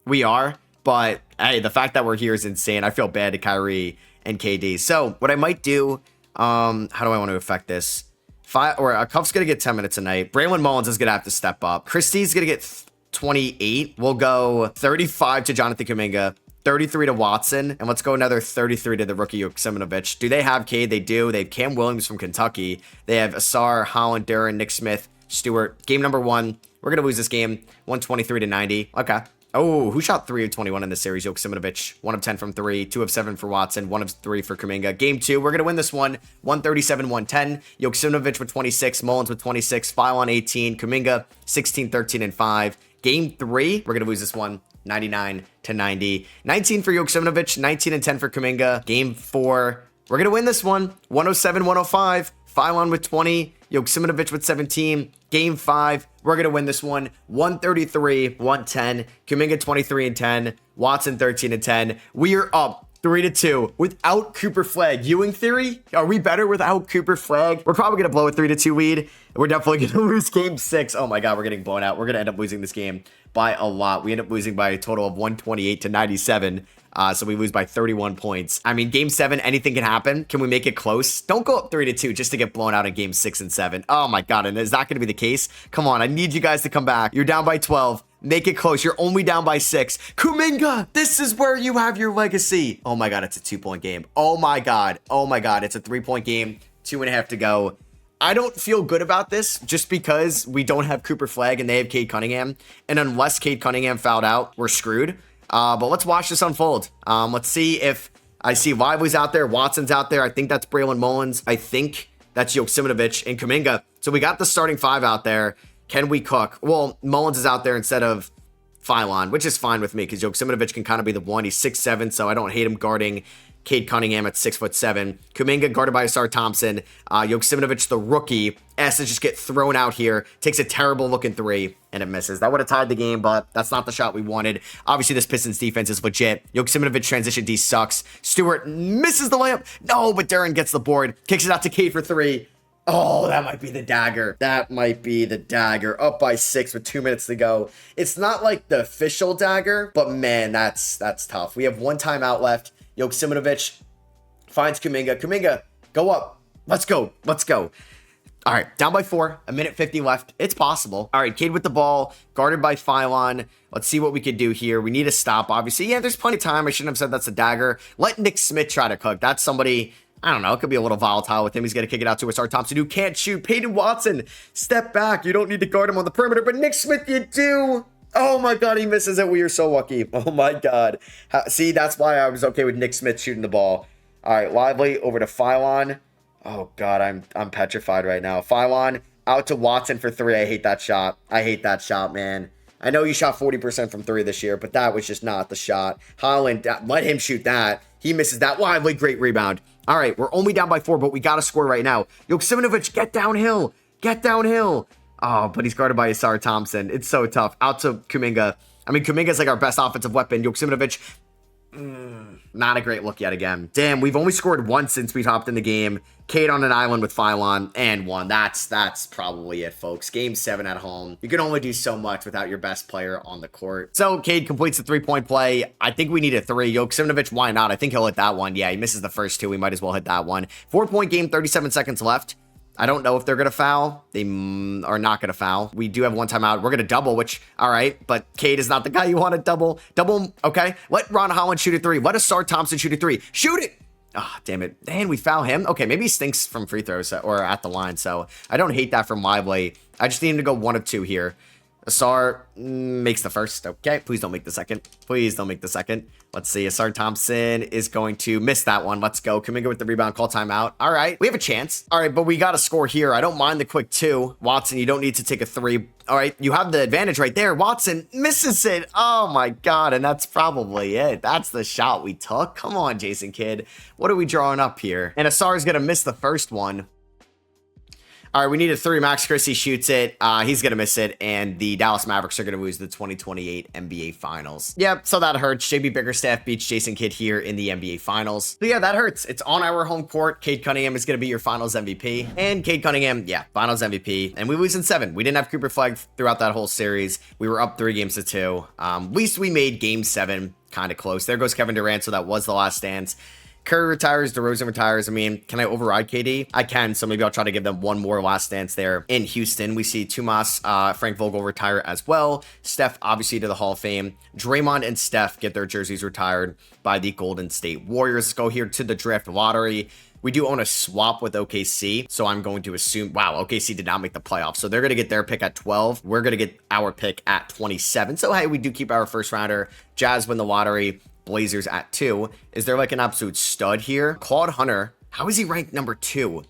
We are. But hey, the fact that we're here is insane. I feel bad to Kyrie and KD. So what I might do, how do I want to affect this? Cuff's going to get 10 minutes a night. Braylon Mullins is going to have to step up. Christie's going to get 28. We'll go 35 to Jonathan Kuminga, 33 to Watson, and let's go another 33 to the rookie Yoksimovic. Do they have Cade? They do. They have Cam Williams from Kentucky. They have Asar, Holland, Duran, Nick Smith, Stewart. Game number 1. We're going to lose this game 123 to 90. Okay. Oh, who shot 3 of 21 in this series? Yoksimovic, 1 of 10 from 3, 2 of 7 for Watson, 1 of 3 for Kuminga. Game 2, we're going to win this one, 137-110. Yoksimovic with 26, Mullins with 26, Phylon 18, Kuminga 16, 13, and 5. Game 3, we're going to lose this one, 99 to 90. 19 for Yoksimovic, 19 and 10 for Kuminga. Game 4, we're going to win this one, 107-105. Phylon with 20, Yoksimovic with 17. Game 5, we're going to win this one, 133-110. Kuminga 23 and 10. Watson 13 and 10. We are up 3-2 without Cooper Flag. Ewing theory? Are we better without Cooper Flag? We're probably going to blow a 3-2 lead. We're definitely going to lose game 6. Oh my God, we're getting blown out. We're going to end up losing this game by a lot. We end up losing by a total of 128 to 97. So we lose by 31 points. I mean, game 7, anything can happen. Can we make it close? Don't go up 3-2 just to get blown out in game 6 and 7. Oh my God. And is that going to be the case? Come on. I need you guys to come back. You're down by 12. Make it close. You're only down by 6. Kuminga, this is where you have your legacy. Oh my God. It's a 2-point game. Oh my God. Oh my God. It's a 3-point game. 2.5 to go. I don't feel good about this just because we don't have Cooper Flag and they have Cade Cunningham. And unless Cade Cunningham fouled out, we're screwed. But let's watch this unfold. Let's see if I see Lively's out there. Watson's out there. I think that's Braylon Mullins. I think that's Yoksimovic and Kuminga. So we got the starting 5 out there. Can we cook? Well, Mullins is out there instead of Phylon, which is fine with me because Yoksimovic can kind of be the one. He's 6'7", so I don't hate him guarding Cade Cunningham at 6'7". Kuminga guarded by Asar Thompson. Joksimovic, the rookie, has to just get thrown out here. Takes a terrible looking three, and it misses. That would have tied the game, but that's not the shot we wanted. Obviously, this Pistons defense is legit. Joksimovic transition D sucks. Stewart misses the layup. No, but Duren gets the board. Kicks it out to Cade for three. Oh, that might be the dagger. That might be the dagger. Up by 6 with 2 minutes to go. It's not like the official dagger, but man, that's tough. We have one timeout left. Joksimovic finds Kuminga. Kuminga, go up. Let's go. Let's go. All right, down by 4, a minute 50 left. It's possible. All right, Cade with the ball, guarded by Phylon. Let's see what we could do here. We need a stop, obviously. Yeah, there's plenty of time. I shouldn't have said that's a dagger. Let Nick Smith try to cook. That's somebody, I don't know, it could be a little volatile with him. He's going to kick it out to Asar Thompson, who can't shoot. Peyton Watson, step back. You don't need to guard him on the perimeter, but Nick Smith, you do. Oh my God, he misses it. We are so lucky. Oh my God. See, that's why I was okay with Nick Smith shooting the ball. All right, Lively over to Phylon. Oh God, I'm petrified right now. Phylon out to Watson for 3. I hate that shot. I hate that shot, man. I know you shot 40% from 3 this year, but that was just not the shot. Holland, let him shoot that. He misses that. Lively, great rebound. All right, we're only down by 4, but we got to score right now. Joksimovic, get downhill. Get downhill. Oh, but he's guarded by Asar Thompson. It's so tough. Out to Kuminga. I mean, Kuminga's like our best offensive weapon. Joksimovic, not a great look yet again. Damn, we've only scored once since we hopped in the game. Cade on an island with Phylon and 1. That's probably it, folks. Game 7 at home. You can only do so much without your best player on the court. So Cade completes the 3-point play. I think we need a 3. Joksimovic, why not? I think he'll hit that one. Yeah, he misses the first 2. We might as well hit that one. 4-point game, 37 seconds left. I don't know if they're going to foul. They are not going to foul. We do have one timeout. We're going to double, which, all right, but Cade is not the guy you want to double. Double, okay. Let Ron Holland shoot a 3. Let Asar Thompson shoot a 3. Shoot it. Ah, oh, damn it. And we foul him. Okay, maybe he stinks from free throws or at the line, so I don't hate that from Lively. I just need him to go 1 of 2 here. Asar makes the first. Okay, please don't make the second. Please don't make the second. Let's see. Asar Thompson is going to miss that one. Let's go. Kuminga with the rebound. Call timeout. All right, we have a chance. All right, but we got to score here. I don't mind the quick 2. Watson, you don't need to take a 3. All right, you have the advantage right there. Watson misses it. Oh my God, and that's probably it. That's the shot we took. Come on, Jason Kidd. What are we drawing up here? And Asar is going to miss the first one. All right, we need a 3. Max Christie shoots it. He's going to miss it, and the Dallas Mavericks are going to lose the 2028 NBA Finals. Yep, so that hurts. JB Bickerstaff beats Jason Kidd here in the NBA Finals. So yeah, that hurts. It's on our home court. Cade Cunningham is going to be your Finals MVP. And Cade Cunningham, yeah, Finals MVP. And we lose in 7. We didn't have Cooper Flag throughout that whole series. We were up 3 games to 2. At least we made Game 7 kind of close. There goes Kevin Durant, so that was the last dance. Curry retires, DeRozan retires. I mean, can I override KD? I can, so maybe I'll try to give them one more last dance there. In Houston, we see Tomas, Frank Vogel retire as well. Steph, obviously, to the Hall of Fame. Draymond and Steph get their jerseys retired by the Golden State Warriors. Let's go here to the draft lottery. We do own a swap with OKC, so I'm going to assume, wow, OKC did not make the playoffs, so they're going to get their pick at 12. We're going to get our pick at 27. So, hey, we do keep our first rounder. Jazz win the lottery. Blazers at 2. Is there like an absolute stud here? Claude Hunter, how is he ranked number 2?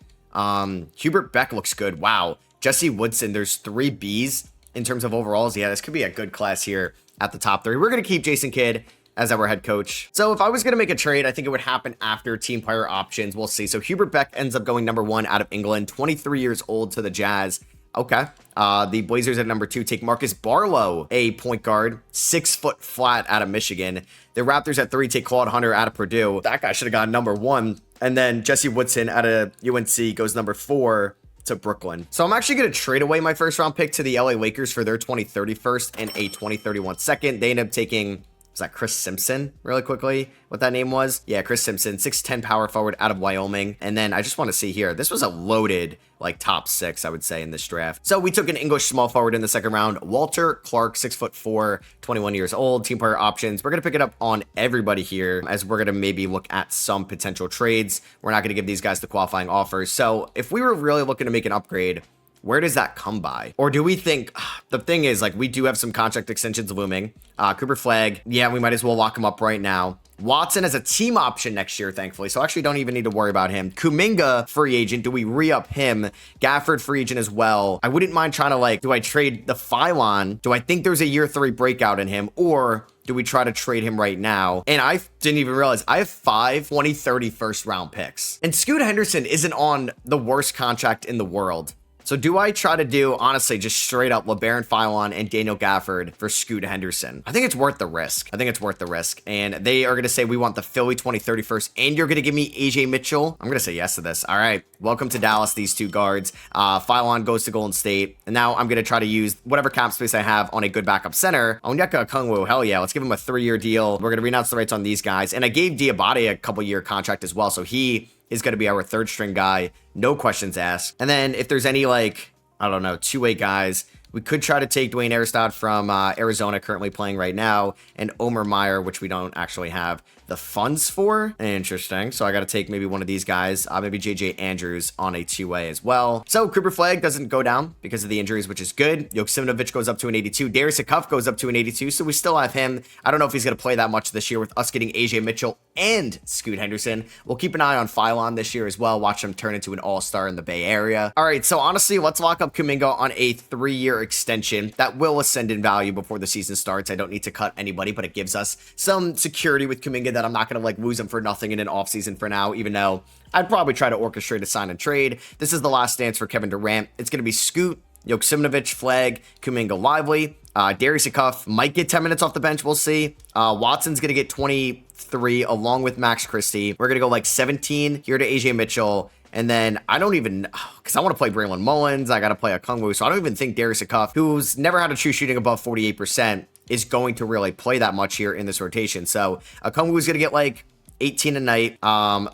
Hubert Beck looks good. Wow. Jesse Woodson, there's 3 Bs in terms of overalls. Yeah, this could be a good class here at the top 3. We're going to keep Jason Kidd as our head coach. So if I was going to make a trade, I think it would happen after team player options. We'll see. So Hubert Beck ends up going number 1 out of England, 23 years old to the Jazz. Okay. The Blazers at number 2 take Marcus Barlow, a point guard, 6 foot flat out of Michigan. The Raptors at 3 take Claude Hunter out of Purdue. That guy should have gone number 1. And then Jesse Woodson out of UNC goes number 4 to Brooklyn. So I'm actually going to trade away my first round pick to the LA Lakers for their 2030 first and a 2031 second. They end up taking, was that Chris Simpson? Really quickly, what that name was? Yeah, Chris Simpson, 6'10" power forward out of Wyoming. And then I just want to see here, this was a loaded like top 6, I would say, in this draft. So we took an English small forward in the second round, Walter Clark, 6'4", 21 years old, team player options. We're going to pick it up on everybody here as we're going to maybe look at some potential trades. We're not going to give these guys the qualifying offers. So if we were really looking to make an upgrade, where does that come by? Or do we think, the thing is, like, we do have some contract extensions looming. Cooper Flag, yeah, we might as well lock him up right now. Watson as a team option next year, thankfully, so I actually don't even need to worry about him. Kuminga, free agent. Do we re-up him? Gafford, free agent as well. I wouldn't mind trying to, like, do I trade the Phylon? Do I think there's a year 3 breakout in him? Or do we try to trade him right now? And I didn't even realize I have 5 20, 30 first round picks. And Scoot Henderson isn't on the worst contract in the world. So do I try to do, honestly, just straight up LeBaron Phylon and Daniel Gafford for Scoot Henderson? I think it's worth the risk. I think it's worth the risk. And they are going to say, we want the Philly 2031st, and you're going to give me AJ Mitchell? I'm going to say yes to this. All right. Welcome to Dallas, these 2 guards. Phylon goes to Golden State. And now I'm going to try to use whatever cap space I have on a good backup center. Onyeka Okongwu, hell yeah. Let's give him a 3-year deal. We're going to renounce the rights on these guys. And I gave Diabate a couple-year contract as well. So he is going to be our 3rd string guy. No questions asked. And then if there's any, like, I don't know, 2-way guys, we could try to take Dwayne Aristod from Arizona, currently playing right now, and Omer Meyer, which we don't actually have the funds for. Interesting. So I got to take maybe one of these guys, maybe JJ Andrews on a 2-way as well. So Cooper Flag doesn't go down because of the injuries, which is good. Joksimovic goes up to an 82. Darius Akuf goes up to an 82. So we still have him. I don't know if he's going to play that much this year with us getting AJ Mitchell and Scoot Henderson. We'll keep an eye on Phylon this year as well. Watch him turn into an all-star in the Bay Area. All right. So honestly, let's lock up Kuminga on a 3-year extension that will ascend in value before the season starts. I don't need to cut anybody, but it gives us some security with Kuminga that I'm not going to, like, lose him for nothing in an offseason for now, even though I'd probably try to orchestrate a sign and trade. This is the last dance for Kevin Durant. It's going to be Scoot, Joksimovic, Flag, Kuminga, Lively. Darius Akuf might get 10 minutes off the bench. We'll see. Watson's going to get 23 along with Max Christie. We're going to go like 17 here to AJ Mitchell. And then I don't even, because I want to play Braylon Mullins. I got to play Okongwu. So I don't even think Darius Akuf, who's never had a true shooting above 48%, is going to really play that much here in this rotation. So Okongwu is going to get like 18 a night.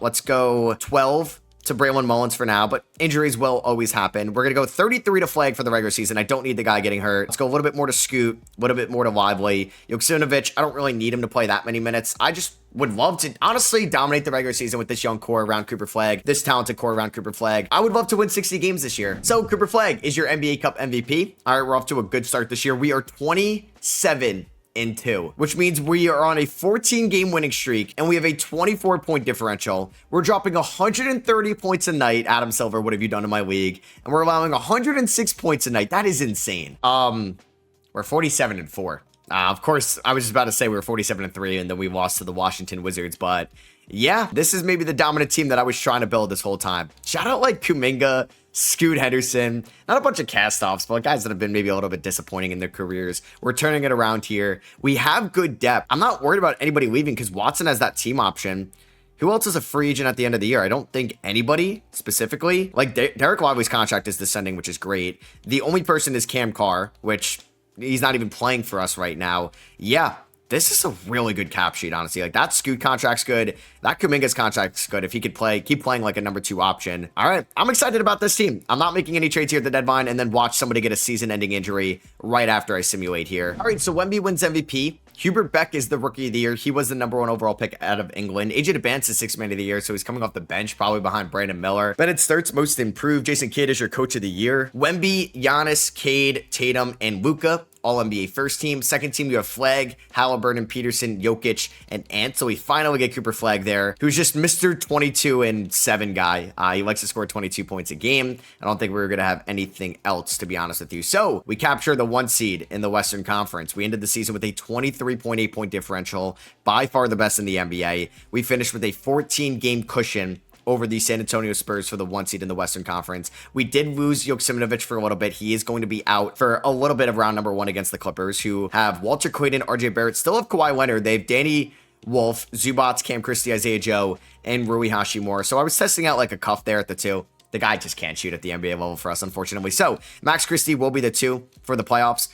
Let's go 12 to Braylon Mullins for now, but injuries will always happen. We're going to go 33 to Flag for the regular season. I don't need the guy getting hurt. Let's go a little bit more to Scoot, a little bit more to Lively. Joksimovic, I don't really need him to play that many minutes. I just would love to honestly dominate the regular season with this young core around Cooper Flag, this talented core around Cooper Flag. I would love to win 60 games this year. So Cooper Flag is your NBA Cup MVP. All right, we're off to a good start this year. We are 27-2, which means we are on a 14-game winning streak, and we have a 24-point differential. We're dropping 130 points a night. Adam Silver, what have you done in my league? And we're allowing 106 points a night. That is insane. We're 47-4. Of course, I was just about to say we were 47-3, and then we lost to the Washington Wizards, but yeah, this is maybe the dominant team that I was trying to build this whole time. Shout out like Kuminga, Scoot Henderson, not a bunch of cast-offs, but guys that have been maybe a little bit disappointing in their careers. We're turning it around here. We have good depth. I'm not worried about anybody leaving because Watson has that team option. Who else is a free agent at the end of the year? I don't think anybody specifically. Like Derek Lively's contract is descending, which is great. The only person is Cam Carr, which he's not even playing for us right now. Yeah, this is a really good cap sheet, honestly. Like, that Scoot contract's good. That Kuminga's contract's good if he could keep playing like a number 2 option. All right, I'm excited about this team. I'm not making any trades here at the deadline and then watch somebody get a season-ending injury right after I simulate here. All right, so Wemby wins MVP. Hubert Beck is the Rookie of the Year. He was the number 1 overall pick out of England. AJ DeBance is 6th Man of the Year, so he's coming off the bench, probably behind Brandon Miller. Bennett Sturt's Most Improved. Jason Kidd is your Coach of the Year. Wemby, Giannis, Cade, Tatum, and Luka. All NBA first team. Second team, you have Flag, Halliburton, Peterson, Jokic, and Ant. So we finally get Cooper Flag there, who's just Mr. 22-7 guy. He likes to score 22 points a game. I don't think we're going to have anything else, to be honest with you. So we capture the 1 seed in the Western Conference. We ended the season with a 23.8 point differential, by far the best in the NBA. We finished with a 14-game cushion over the San Antonio Spurs for the 1 seed in the Western Conference. We did lose Joksimovic for a little bit. He is going to be out for a little bit of round number 1 against the Clippers, who have Walter Clayton, RJ Barrett, still have Kawhi Leonard. They have Danny Wolf, Zubats, Cam Christie, Isaiah Joe, and Rui Hashimura. So I was testing out like a cuff there at the 2. The guy just can't shoot at the NBA level for us, unfortunately. So Max Christie will be the 2 for the playoffs.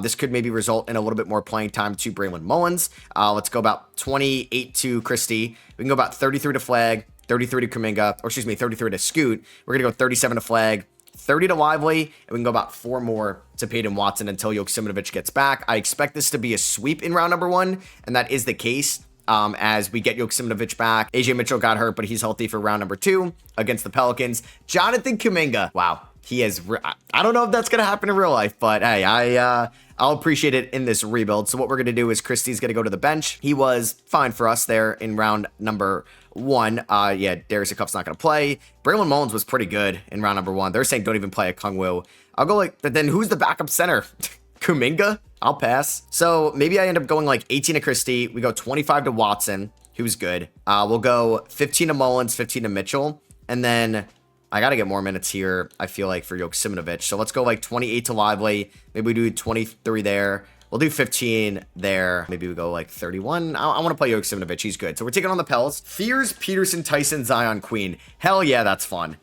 This could maybe result in a little bit more playing time to Braylon Mullins. Let's go about 28 to Christie. We can go about 33 to Flag, 33 to Kuminga, or excuse me, 33 to Scoot. We're going to go 37 to Flag, 30 to Lively, and we can go about 4 more to Peyton Watson until Joksimovic gets back. I expect this to be a sweep in round number 1, and that is the case. As we get Joksimovic back. AJ Mitchell got hurt, but he's healthy for round number 2 against the Pelicans. Jonathan Kuminga. Wow. He has, I don't know if that's going to happen in real life, but hey, I'll appreciate it in this rebuild. So what we're going to do is Christie's going to go to the bench. He was fine for us there in round number 1. Yeah, Darius Cuff's not going to play. Braylon Mullins was pretty good in round number 1. They're saying don't even play a Kungwu. I'll go like, but then who's the backup center? Kuminga? I'll pass. So maybe I end up going like 18 to Christie. We go 25 to Watson, who's good. We'll go 15 to Mullins, 15 to Mitchell. And then I got to get more minutes here, I feel like, for Joksimovic. So let's go like 28 to Lively. Maybe we do 23 there. We'll do 15 there. Maybe we go like 31. I want to play Joksimovic. He's good. So we're taking on the Pels. Fears, Peterson, Tyson, Zion, Queen. Hell yeah, that's fun.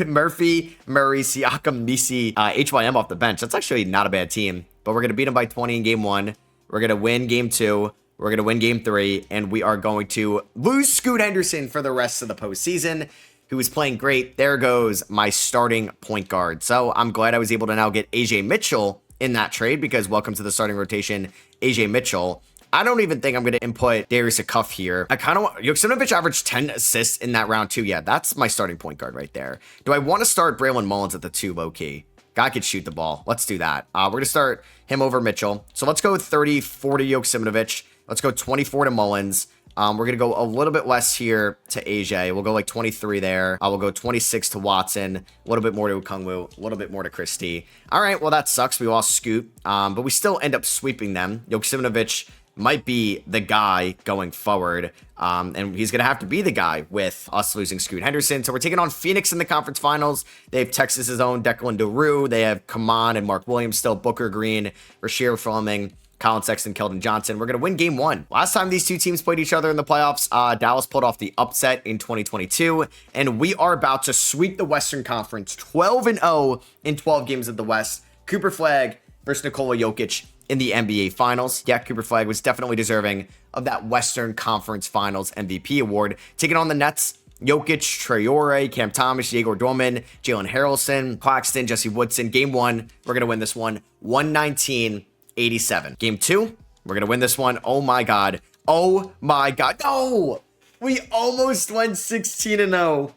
Murphy, Murray, Siakam, Nisi, HYM off the bench. That's actually not a bad team. But we're going to beat them by 20 in game 1. We're going to win game 2. We're going to win game 3. And we are going to lose Scoot Henderson for the rest of the postseason, who was playing great. There goes my starting point guard. So I'm glad I was able to now get AJ Mitchell in that trade, because welcome to the starting rotation, AJ Mitchell. I don't even think I'm going to input Darius Cuff here. I kind of want Joksimovic averaged 10 assists in that round too. Yeah, that's my starting point guard right there. Do I want to start Braylon Mullins at the 2 low key? Guy could shoot the ball. Let's do that. We're going to start him over Mitchell. So let's go 34 to Joksimovic. Let's go 24 to Mullins. We're going to go a little bit less here to AJ. We'll go like 23 there. We'll go 26 to Watson, a little bit more to Kungwu, a little bit more to Christie. All right, well, that sucks. We lost Scoot, but we still end up sweeping them. Joksimovic might be the guy going forward, and he's going to have to be the guy with us losing Scoot Henderson. So we're taking on Phoenix in the conference finals. They have Texas's own Declan DeRue. They have Kaman and Mark Williams still, Booker Green, Rasheer Fleming, Colin Sexton, Keldon Johnson. We're going to win game 1. Last time these two teams played each other in the playoffs, Dallas pulled off the upset in 2022, and we are about to sweep the Western Conference 12-0 in 12 games of the West. Cooper Flag versus Nikola Jokic in the NBA Finals. Yeah, Cooper Flag was definitely deserving of that Western Conference Finals MVP award. Taking on the Nets, Jokic, Traore, Cam Thomas, Yegor Dorman, Jalen Harrelson, Claxton, Jesse Woodson. Game 1, we're going to win this one 119-87. Game 2, we're going to win this one. Oh my God. Oh my God. No! We almost went 16-0.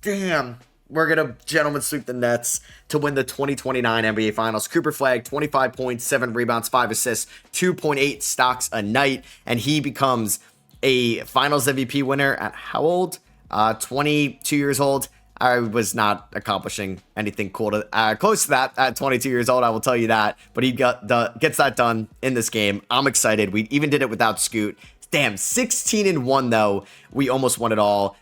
Damn. We're going to gentlemen sweep the Nets to win the 2029 NBA Finals. Cooper Flag, 25 points, 7 rebounds, 5 assists, 2.8 stocks a night. And he becomes a Finals MVP winner at how old? 22 years old. I was not accomplishing anything cool to close to that at 22 years old. I will tell you that. But he gets that done in this game. I'm excited. We even did it without Scoot. Damn, 16-1 though. We almost won it all.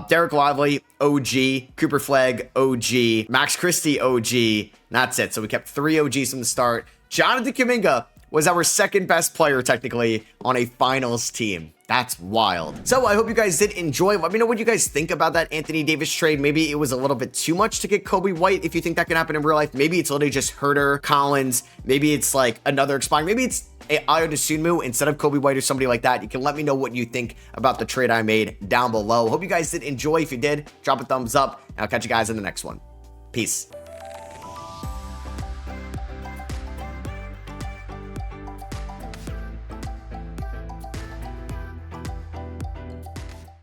Derek Lively, OG. Cooper Flag, OG. Max Christie, OG. That's it. So we kept 3 OGs from the start. Jonathan Kuminga was our second best player technically on a finals team. That's wild. So I hope you guys did enjoy. Let me know what you guys think about that Anthony Davis trade. Maybe it was a little bit too much to get Kobe White. If you think that can happen in real life, maybe it's literally just Herter, Collins. Maybe it's like another expiring. Maybe it's Ayo Dosunmu instead of Kobe White or somebody like that. You can let me know what you think about the trade I made down below. Hope you guys did enjoy. If you did, drop a thumbs up. And I'll catch you guys in the next one. Peace.